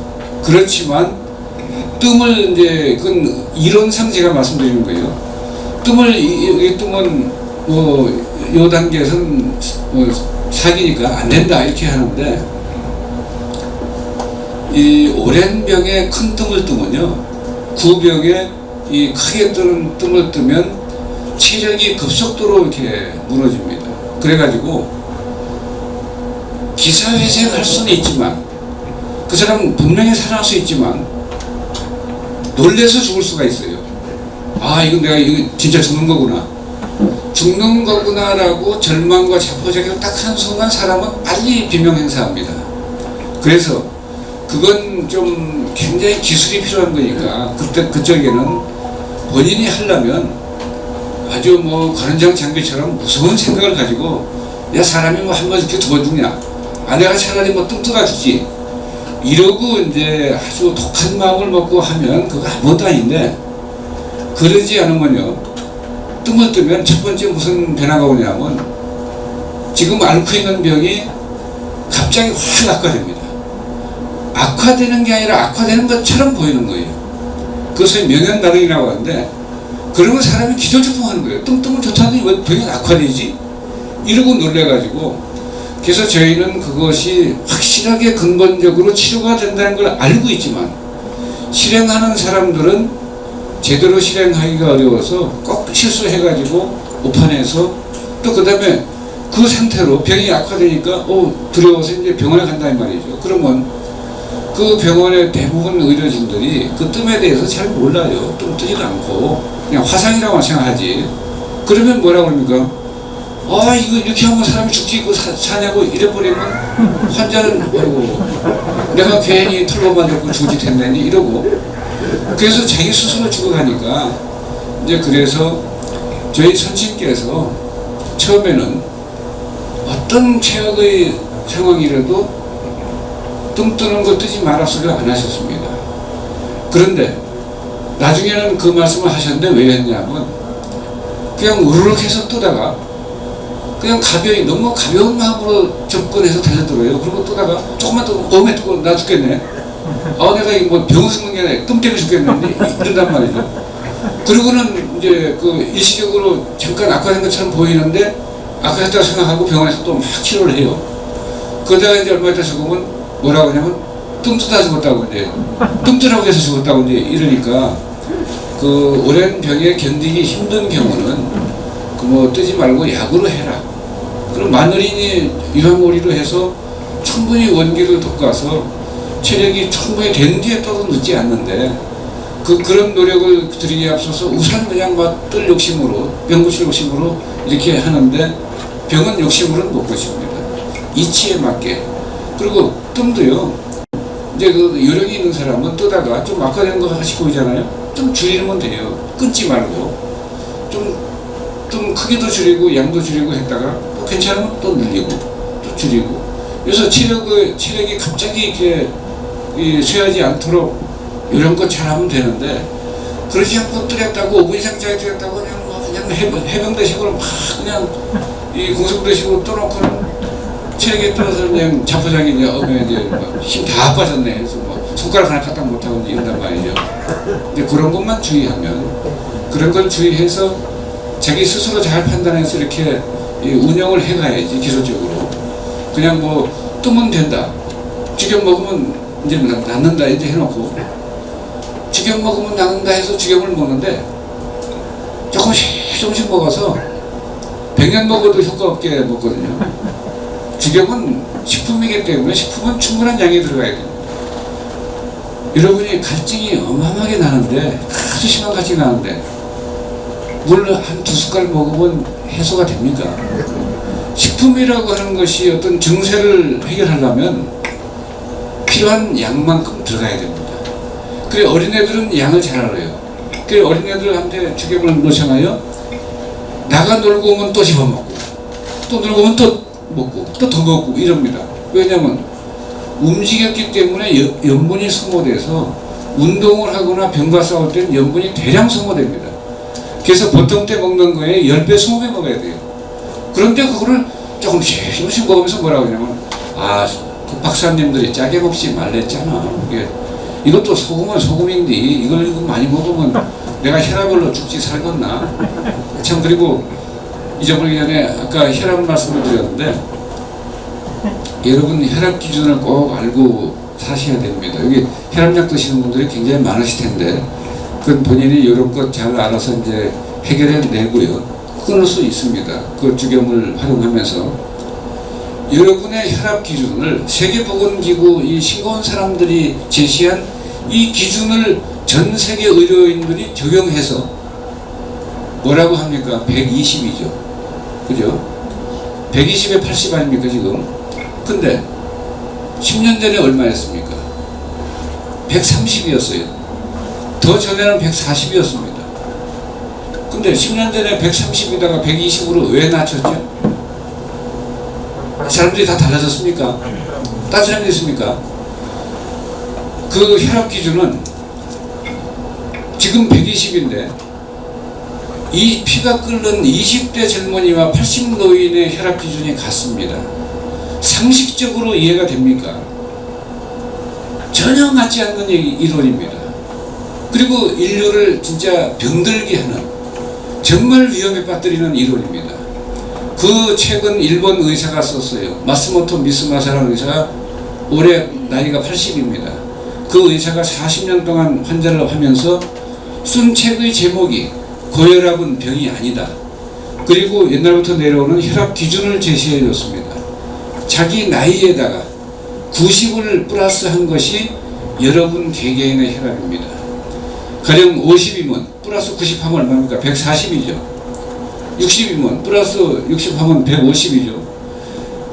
그렇지만 뜸을 이제 그건 이론상 제가 말씀드리는 거예요. 이 뜸은 뭐 요 단계에서는 뭐 사기니까 안 된다 이렇게 하는데 이 오랜 병에 큰 뜸을 뜨면요 구병에 이 크게 뜨는 뜸을 뜨면 체력이 급속도로 이렇게 무너집니다. 그래가지고 기사회생할 수는 있지만 그 사람은 분명히 살아날 수 있지만 놀래서 죽을 수가 있어요. 아 이거 내가 이거 진짜 죽는 거구나라고 절망과 자포자기를 딱 한 순간 사람은 빨리 비명행사합니다. 그래서 그건 좀 굉장히 기술이 필요한 거니까 그쪽에는 본인이 하려면 아주 뭐 관원장 장비처럼 무서운 생각을 가지고 야 사람이 뭐 한 번 이렇게 두 번 죽냐 내가 차라리 뭐 뚱뚱아 주지 이러고 이제 아주 독한 마음을 먹고 하면 그거 아무것도 아닌데 그러지 않으면요 뜸을 뜨면 첫 번째 무슨 변화가 오냐면 지금 앓고 있는 병이 갑자기 확 악화됩니다. 악화되는 게 아니라 악화되는 것처럼 보이는 거예요. 그것을 명현반응이라고 하는데 그러면 사람이 기절초풍하는 거예요. 뜸뜨면 좋다더니 왜 병이 악화되지? 이러고 놀래가지고 그래서 저희는 그것이 확실하게 근본적으로 치료가 된다는 걸 알고 있지만 실행하는 사람들은 제대로 실행하기가 어려워서 꼭 실수해가지고 오판해서 또 그 다음에 그 상태로 병이 악화되니까 두려워서 이제 병원에 간다는 말이죠. 그러면 그 병원의 대부분 의료진들이 그 뜸에 대해서 잘 몰라요. 뜸 뜨지도 않고 그냥 화상이라고 생각하지. 그러면 뭐라고 그럽니까? 이거 이렇게 하면 사람이 죽지 이거 사냐고 이래버리면 환자는 아이고 내가 괜히 털로만 잡고 죽지 됐네 이러고 그래서 자기 스스로 죽어가니까 이제 그래서 저희 선생님께서 처음에는 어떤 최악의 상황이라도 뜸 뜨는 거 뜨지 마라 소리를 안 하셨습니다. 그런데 나중에는 그 말씀을 하셨는데 왜 했냐면 그냥 우르륵 해서 뜨다가 그냥 너무 가벼운 마음으로 접근해서 달려들어요. 그리고 뜨다가 조금만 더 너무 뜨고 나 죽겠네. 내가 이거 뭐 병 죽는 게 아니라 뜸 때문에 죽겠는데 이런단 말이죠. 그리고는 이제 그 일시적으로 잠깐 악화된 것처럼 보이는데 아팠다고 생각하고 병원에서 또 막 치료를 해요. 그러다가 이제 얼마 있다 죽으면 뭐라고 하냐면 뜸 뜨다 죽었다고 이제 뜸 뜨라고 해서 죽었다고 이제 이러니까 그 오랜 병에 견디기 힘든 경우는 그 뭐 뜨지 말고 약으로 해라. 그럼 마늘이니 유황오리로 해서 충분히 원기를 돋궈서 체력이 충분히 된 뒤에 떠도 늦지 않는데 그런 노력을 드리기에 앞서서 우선 그냥 막 뜰 욕심으로 병 고칠 욕심으로 이렇게 하는데 병은 욕심으로는 못 고칩니다. 이치에 맞게. 그리고 뜸도요. 이제 그 요령이 있는 사람은 뜨다가 좀 악화되는 거 하시고 보이잖아요. 좀 줄이면 돼요. 끊지 말고 좀 크기도 줄이고 양도 줄이고 했다가 또 괜찮으면 또 늘리고 또 줄이고. 그래서 체력이 갑자기 이렇게 쇠하지 않도록 이런 거 잘하면 되는데 그러지 않고 뜨렸다고 5분 이상 짜리 뜨렸다고 그냥 해병대식으로 막 그냥 이 공성대식으로 떠놓고는 체력에 떨어서 그냥 자포자기 이제 힘 다 빠졌네. 그래서 뭐 손가락 하나 갖다 못하고 이런단 말이죠. 근데 그런 것만 주의하면 그런 걸 주의해서 자기 스스로 잘 판단해서 이렇게 운영을 해가야지 기술적으로. 그냥 뭐 뜨면 된다. 죽여 먹으면 이제 낫는다 이제 해놓고 죽여 먹으면 낫는다 해서 죽여을 먹는데 조금씩 먹어서 100년 먹어도 효과 없게 먹거든요. 죽여은 식품이기 때문에 식품은 충분한 양이 들어가야 됩니다. 여러분이 갈증이 어마어마하게 나는데 아주 심한 갈증이 나는데 물 한 2숟갈 먹으면 해소가 됩니까? 식품이라고 하는 것이 어떤 증세를 해결하려면 필요한 양만큼 들어가야 됩니다. 그래 어린애들은 양을 잘 알아요. 그래 어린애들한테 죽여을 놓잖아요. 나가 놀고 오면 또 집어먹고 또 놀고 오면 또 먹고 또 더 먹고 이럽니다. 왜냐하면 움직였기 때문에 염분이 소모돼서 운동을 하거나 병과 싸울 때는 염분이 대량 소모됩니다. 그래서 보통 때 먹는 거에 10배, 20배 먹어야 돼요. 그런데 그거를 조금씩 먹으면서 뭐라고 하냐면 그 박사님들이 짜게 먹지 말랬잖아. 이것도 소금은 소금인데 이걸 많이 먹으면 내가 혈압으로 죽지 살겠나. 참 그리고 잊어버리기 전에 아까 혈압 말씀을 드렸는데 여러분 혈압 기준을 꼭 알고 사셔야 됩니다. 여기 혈압약 드시는 분들이 굉장히 많으실 텐데 그건 본인이 이런 것 잘 알아서 이제 해결해 내고요. 끊을 수 있습니다. 그 주겸을 활용하면서 여러분의 혈압 기준을 세계보건기구 이 싱거운 사람들이 제시한 이 기준을 전 세계 의료인들이 적용해서 뭐라고 합니까? 120이죠. 그죠? 120에 80 아닙니까 지금? 근데 10년 전에 얼마였습니까? 130이었어요. 더 전에는 140이었습니다. 근데 10년 전에 130이다가 120으로 왜 낮췄죠? 사람들이 다 달라졌습니까? 따지는 게 있습니까? 그 혈압 기준은 지금 120인데 이 피가 끓는 20대 젊은이와 80 노인의 혈압 기준이 같습니다. 상식적으로 이해가 됩니까? 전혀 맞지 않는 이론입니다. 그리고 인류를 진짜 병들게 하는 정말 위험에 빠뜨리는 이론입니다. 그 책은 일본 의사가 썼어요. 마스모토 미스마사라는 의사가 올해 나이가 80입니다. 그 의사가 40년 동안 환자를 하면서 쓴 책의 제목이 고혈압은 병이 아니다. 그리고 옛날부터 내려오는 혈압 기준을 제시해 줬습니다. 자기 나이에다가 90을 플러스한 것이 여러분 개개인의 혈압입니다. 가령 50이면 플러스 90하면 얼마입니까? 140이죠. 60이면 플러스 60하면 150이죠.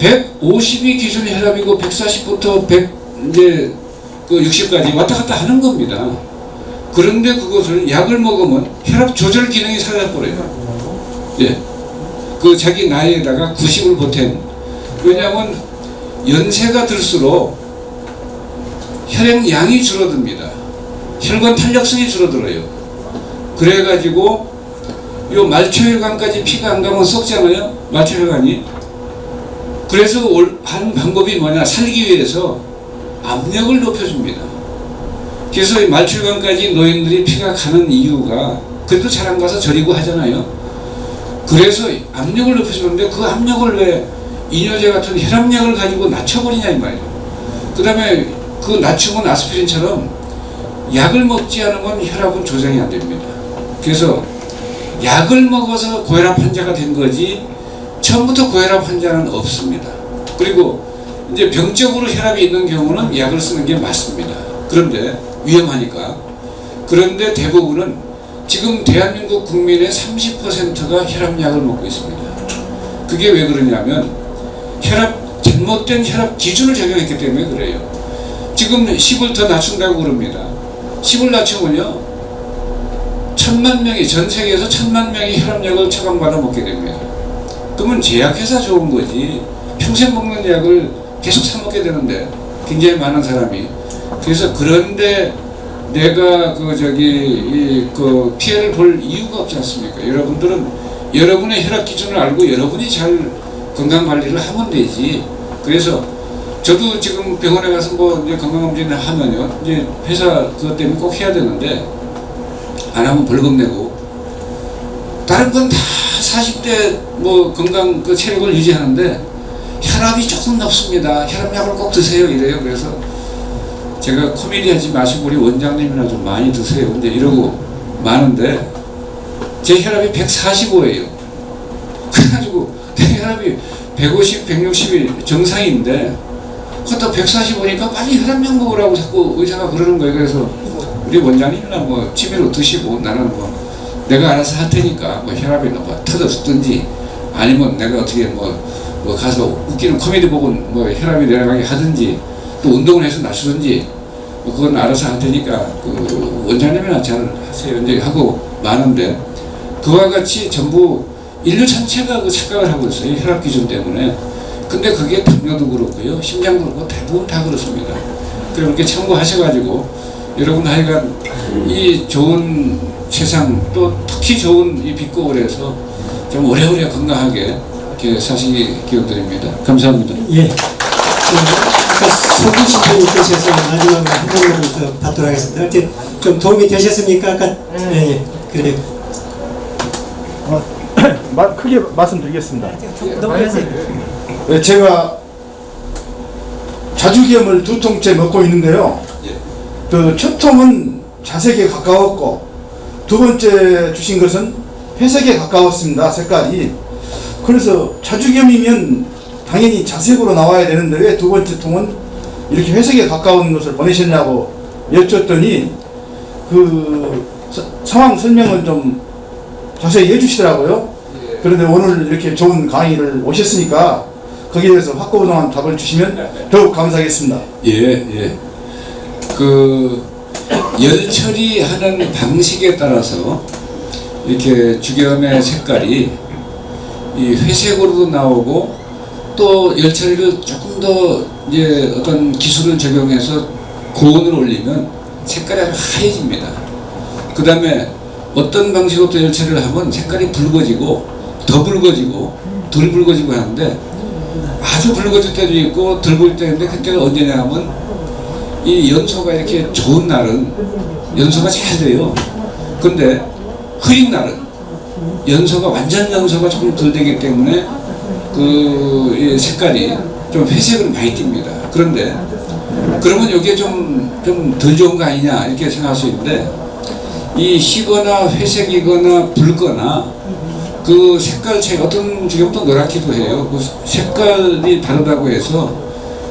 150이 기준 혈압이고 140부터 100 이제 그 60까지 왔다 갔다 하는 겁니다. 그런데 그것을 약을 먹으면 혈압 조절 기능이 사라져버려요. 예. 그 자기 나이에다가 90을 보탠. 왜냐하면 연세가 들수록 혈액 양이 줄어듭니다. 혈관 탄력성이 줄어들어요. 그래가지고 요 말초혈관까지 피가 안 가면 썩잖아요. 말초혈관이. 그래서 한 방법이 뭐냐, 살기 위해서 압력을 높여줍니다. 그래서 이 말초혈관까지 노인들이 피가 가는 이유가, 그래도 잘 안 가서 저리고 하잖아요. 그래서 압력을 높여주는데 그 압력을 왜 이뇨제 같은 혈압약을 가지고 낮춰버리냐 이 말이죠. 그 다음에 그 낮추면 아스피린처럼 약을 먹지 않으면 혈압은 조정이 안 됩니다. 그래서 약을 먹어서 고혈압 환자가 된 거지 처음부터 고혈압 환자는 없습니다. 그리고 이제 병적으로 혈압이 있는 경우는 약을 쓰는 게 맞습니다. 그런데 위험하니까. 그런데 대부분은 지금 대한민국 국민의 30%가 혈압약을 먹고 있습니다. 그게 왜 그러냐면 잘못된 혈압 기준을 적용했기 때문에 그래요. 지금 10을 더 낮춘다고 그럽니다. 10을 낮추면요 1000만 명이 전 세계에서 1000만 명이 혈압약을 처방받아 먹게 됩니다. 그러면 제약회사 좋은 거지 평생 먹는 약을 계속 사 먹게 되는데 굉장히 많은 사람이. 그래서 그런데 내가 그 피해를 볼 이유가 없지 않습니까? 여러분들은 여러분의 혈압 기준을 알고 여러분이 잘 건강 관리를 하면 되지. 그래서 저도 지금 병원에 가서 뭐 이제 건강검진을 하면요 이제 회사 그것 때문에 꼭 해야 되는데 안 하면 벌금 내고 다른 건 다 40대 뭐 건강 그 체력을 유지하는데 혈압이 조금 높습니다. 혈압약을 꼭 드세요 이래요. 그래서 제가 코미디 하지 마시고 우리 원장님이나 좀 많이 드세요. 근데 이러고 많은데 제 혈압이 145예요. 그래가지고 내 혈압이 150, 160이 정상인데 그것도 145니까 빨리 혈압약 먹으라고 자꾸 의사가 그러는 거예요. 그래서 우리 원장님이나 뭐 취미로 드시고 나는 뭐 내가 알아서 할 테니까 뭐 혈압이 뭐 터져 죽든지 아니면 내가 어떻게 뭐 가서 웃기는 코미디 보고 뭐 혈압이 내려가게 하든지 또 운동을 해서 낮추든지 뭐 그건 알아서 할 테니까 그 원장님이나 잘 하세요 이제 하고 많은데 그와 같이 전부 인류 전체가 그 착각을 하고 있어요. 혈압 기준 때문에. 근데 그게 당뇨도 그렇고요 심장도 그렇고 대부분 다 그렇습니다. 그렇게 참고하셔가지고 여러분 하여간 이 좋은 세상 또 특히 좋은 이 빛고을에서 좀 오래오래 건강하게 이렇게 사시기 기원드립니다. 감사합니다. 예. 소기신 분께서 마지막으로 한 번만 더 받도록 하겠습니다. 이렇게 좀 도움이 되셨습니까? 아까 예. 그래요. 크게 말씀드리겠습니다. 넘어가세요. 제가 자주기염을 2통째 먹고 있는데요. 그 첫 통은 자색에 가까웠고 두 번째 주신 것은 회색에 가까웠습니다. 색깔이. 그래서 자주기염이면 당연히 자색으로 나와야 되는데 왜 두 번째 통은 이렇게 회색에 가까운 것을 보내셨냐고 여쭸더니 그 상황 설명을 좀 자세히 해주시더라고요. 그런데 오늘 이렇게 좋은 강의를 오셨으니까 거기에 대해서 확고부동한 답을 주시면 더욱 감사하겠습니다. 예. 그 열 처리하는 방식에 따라서 이렇게 주겸의 색깔이 이 회색으로도 나오고 또 열 처리를 조금 더 이제 어떤 기술을 적용해서 고온을 올리면 색깔이 아주 하얘집니다. 그 다음에 어떤 방식으로 또 열 처리를 하면 색깔이 붉어지고 더 붉어지고 덜 붉어지고 하는데 아주 붉어질 때도 있고 덜 붉을 때도 있는데 그때가 언제냐 하면 이 연소가 이렇게 좋은 날은 연소가 잘 돼요. 근데 흐린 날은 연소가 완전 연소가 조금 덜 되기 때문에 그 색깔이 좀 회색으로 많이 띕니다. 그런데 그러면 이게 좀 덜 좋은 거 아니냐 이렇게 생각할 수 있는데 이 희거나 회색이거나 붉거나 그 색깔 차이 어떤 주겸도 노랗기도 해요. 그 색깔이 다르다고 해서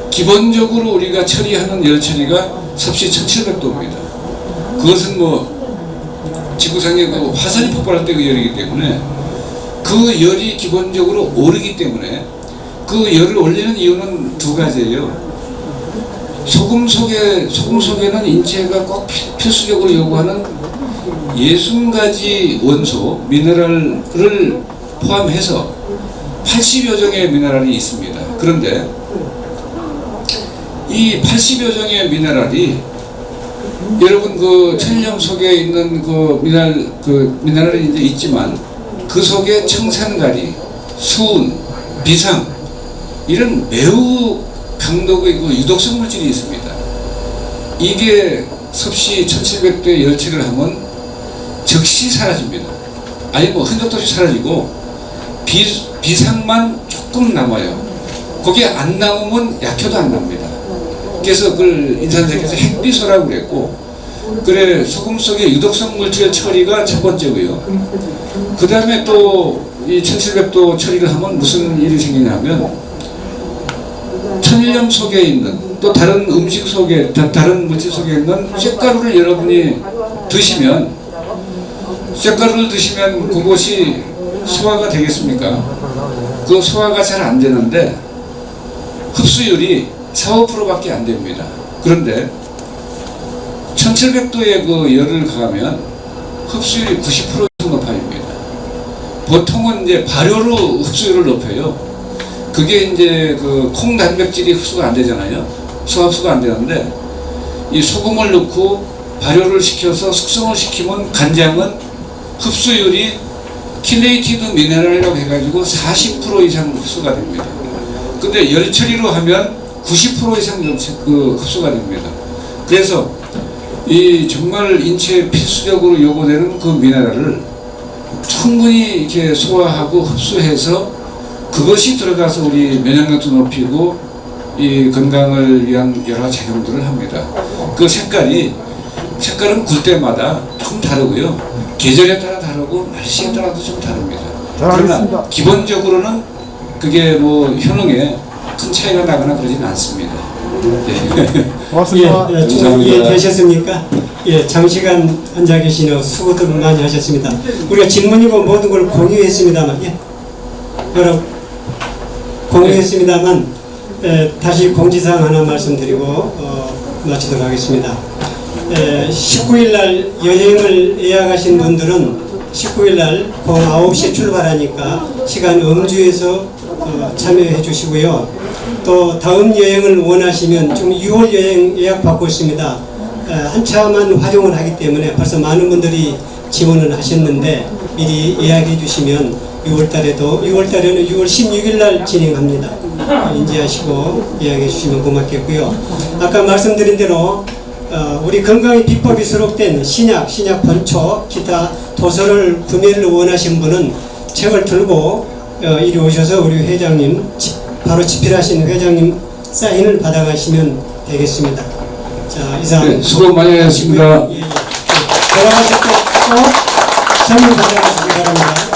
기본적으로 우리가 처리하는 열 처리가 섭씨 1700도입니다. 그것은 뭐 지구상에 그 화산이 폭발할 때 그 열이기 때문에 그 열이 기본적으로 오르기 때문에 그 열을 올리는 이유는 두 가지예요. 소금 속에는 인체가 꼭 필수적으로 요구하는 60가지 원소, 미네랄을 포함해서 80여 종의 미네랄이 있습니다. 그런데 이 80여 종의 미네랄이 여러분 그 천일염 속에 있는 그 미네랄이 이제 있지만 그 속에 청산가리, 수은, 비상 이런 매우 강도의 그 유독성 물질이 있습니다. 이게 섭씨 1700도에 열처리를 하면 즉시 사라집니다. 아니 뭐 흔적도 없이 사라지고 비상만 조금 남아요. 그게 안 남으면 약효도 안 납니다. 그래서 그걸 인산세계에서 핵비소라고 그랬고, 그래 소금 속의 유독성 물질 처리가 첫 번째고요. 그 다음에 또 이 1700도 처리를 하면 무슨 일이 생기냐면, 천일염 속에 있는 또 다른 음식 속에 다른 물질 속에 있는 쇳가루를 여러분이 드시면, 쇳가루를 드시면 그것이 소화가 되겠습니까? 그 소화가 잘 안 되는데 흡수율이 4~5%밖에 안 됩니다. 그런데 1700도의 그 열을 가하면 흡수율이 90% 이상 높아집니다. 보통은 이제 발효로 흡수율을 높여요. 그게 이제 그 콩 단백질이 흡수가 안 되잖아요. 소화흡수가 안 되는데, 이 소금을 넣고 발효를 시켜서 숙성을 시키면 간장은 흡수율이 킬레이티드 미네랄이라고 해가지고 40% 이상 흡수가 됩니다. 근데 열 처리로 하면 90% 이상 그 흡수가 됩니다. 그래서 이 정말 인체에 필수적으로 요구되는 그 미네랄을 충분히 이렇게 소화하고 흡수해서 그것이 들어가서 우리 면역력도 높이고 이 건강을 위한 여러 작용들을 합니다. 그 색깔은 굴 때마다 좀 다르고요. 계절에 따라 다르고 날씨에 따라도 좀 다릅니다. 그러나 기본적으로는 그게 뭐 효능에 큰 차이가 나거나 그러지는 않습니다. 네. 고맙습니다. 예, 좀 이해되셨습니까? 예, 장시간 앉아 계시는 수고들 많이 하셨습니다. 우리가 질문이고 모든 걸 공유했습니다만, 예, 여러 공유했습니다만, 다시 공지사항 하나 말씀드리고 마치도록 하겠습니다. 19일 날 여행을 예약하신 분들은 19일 날 공 9시에 출발하니까 시간 음주해서 참여해 주시고요. 또 다음 여행을 원하시면 지금 6월 여행 예약받고 있습니다. 한참만 활용을 하기 때문에 벌써 많은 분들이 지원을 하셨는데 미리 예약해 주시면 6월달에는 6월 16일 날 진행합니다. 인지하시고 예약해 주시면 고맙겠고요. 아까 말씀드린 대로 우리 건강의 비법이 수록된 신약 본초, 기타 도서를 구매를 원하신 분은 책을 들고 이리 오셔서 우리 회장님, 바로 집필하신 회장님 사인을 받아가시면 되겠습니다. 자, 이상. 네, 수고 많이 하셨습니다. 돌아가실 때 꼭 선물 받아가시기 바랍니다.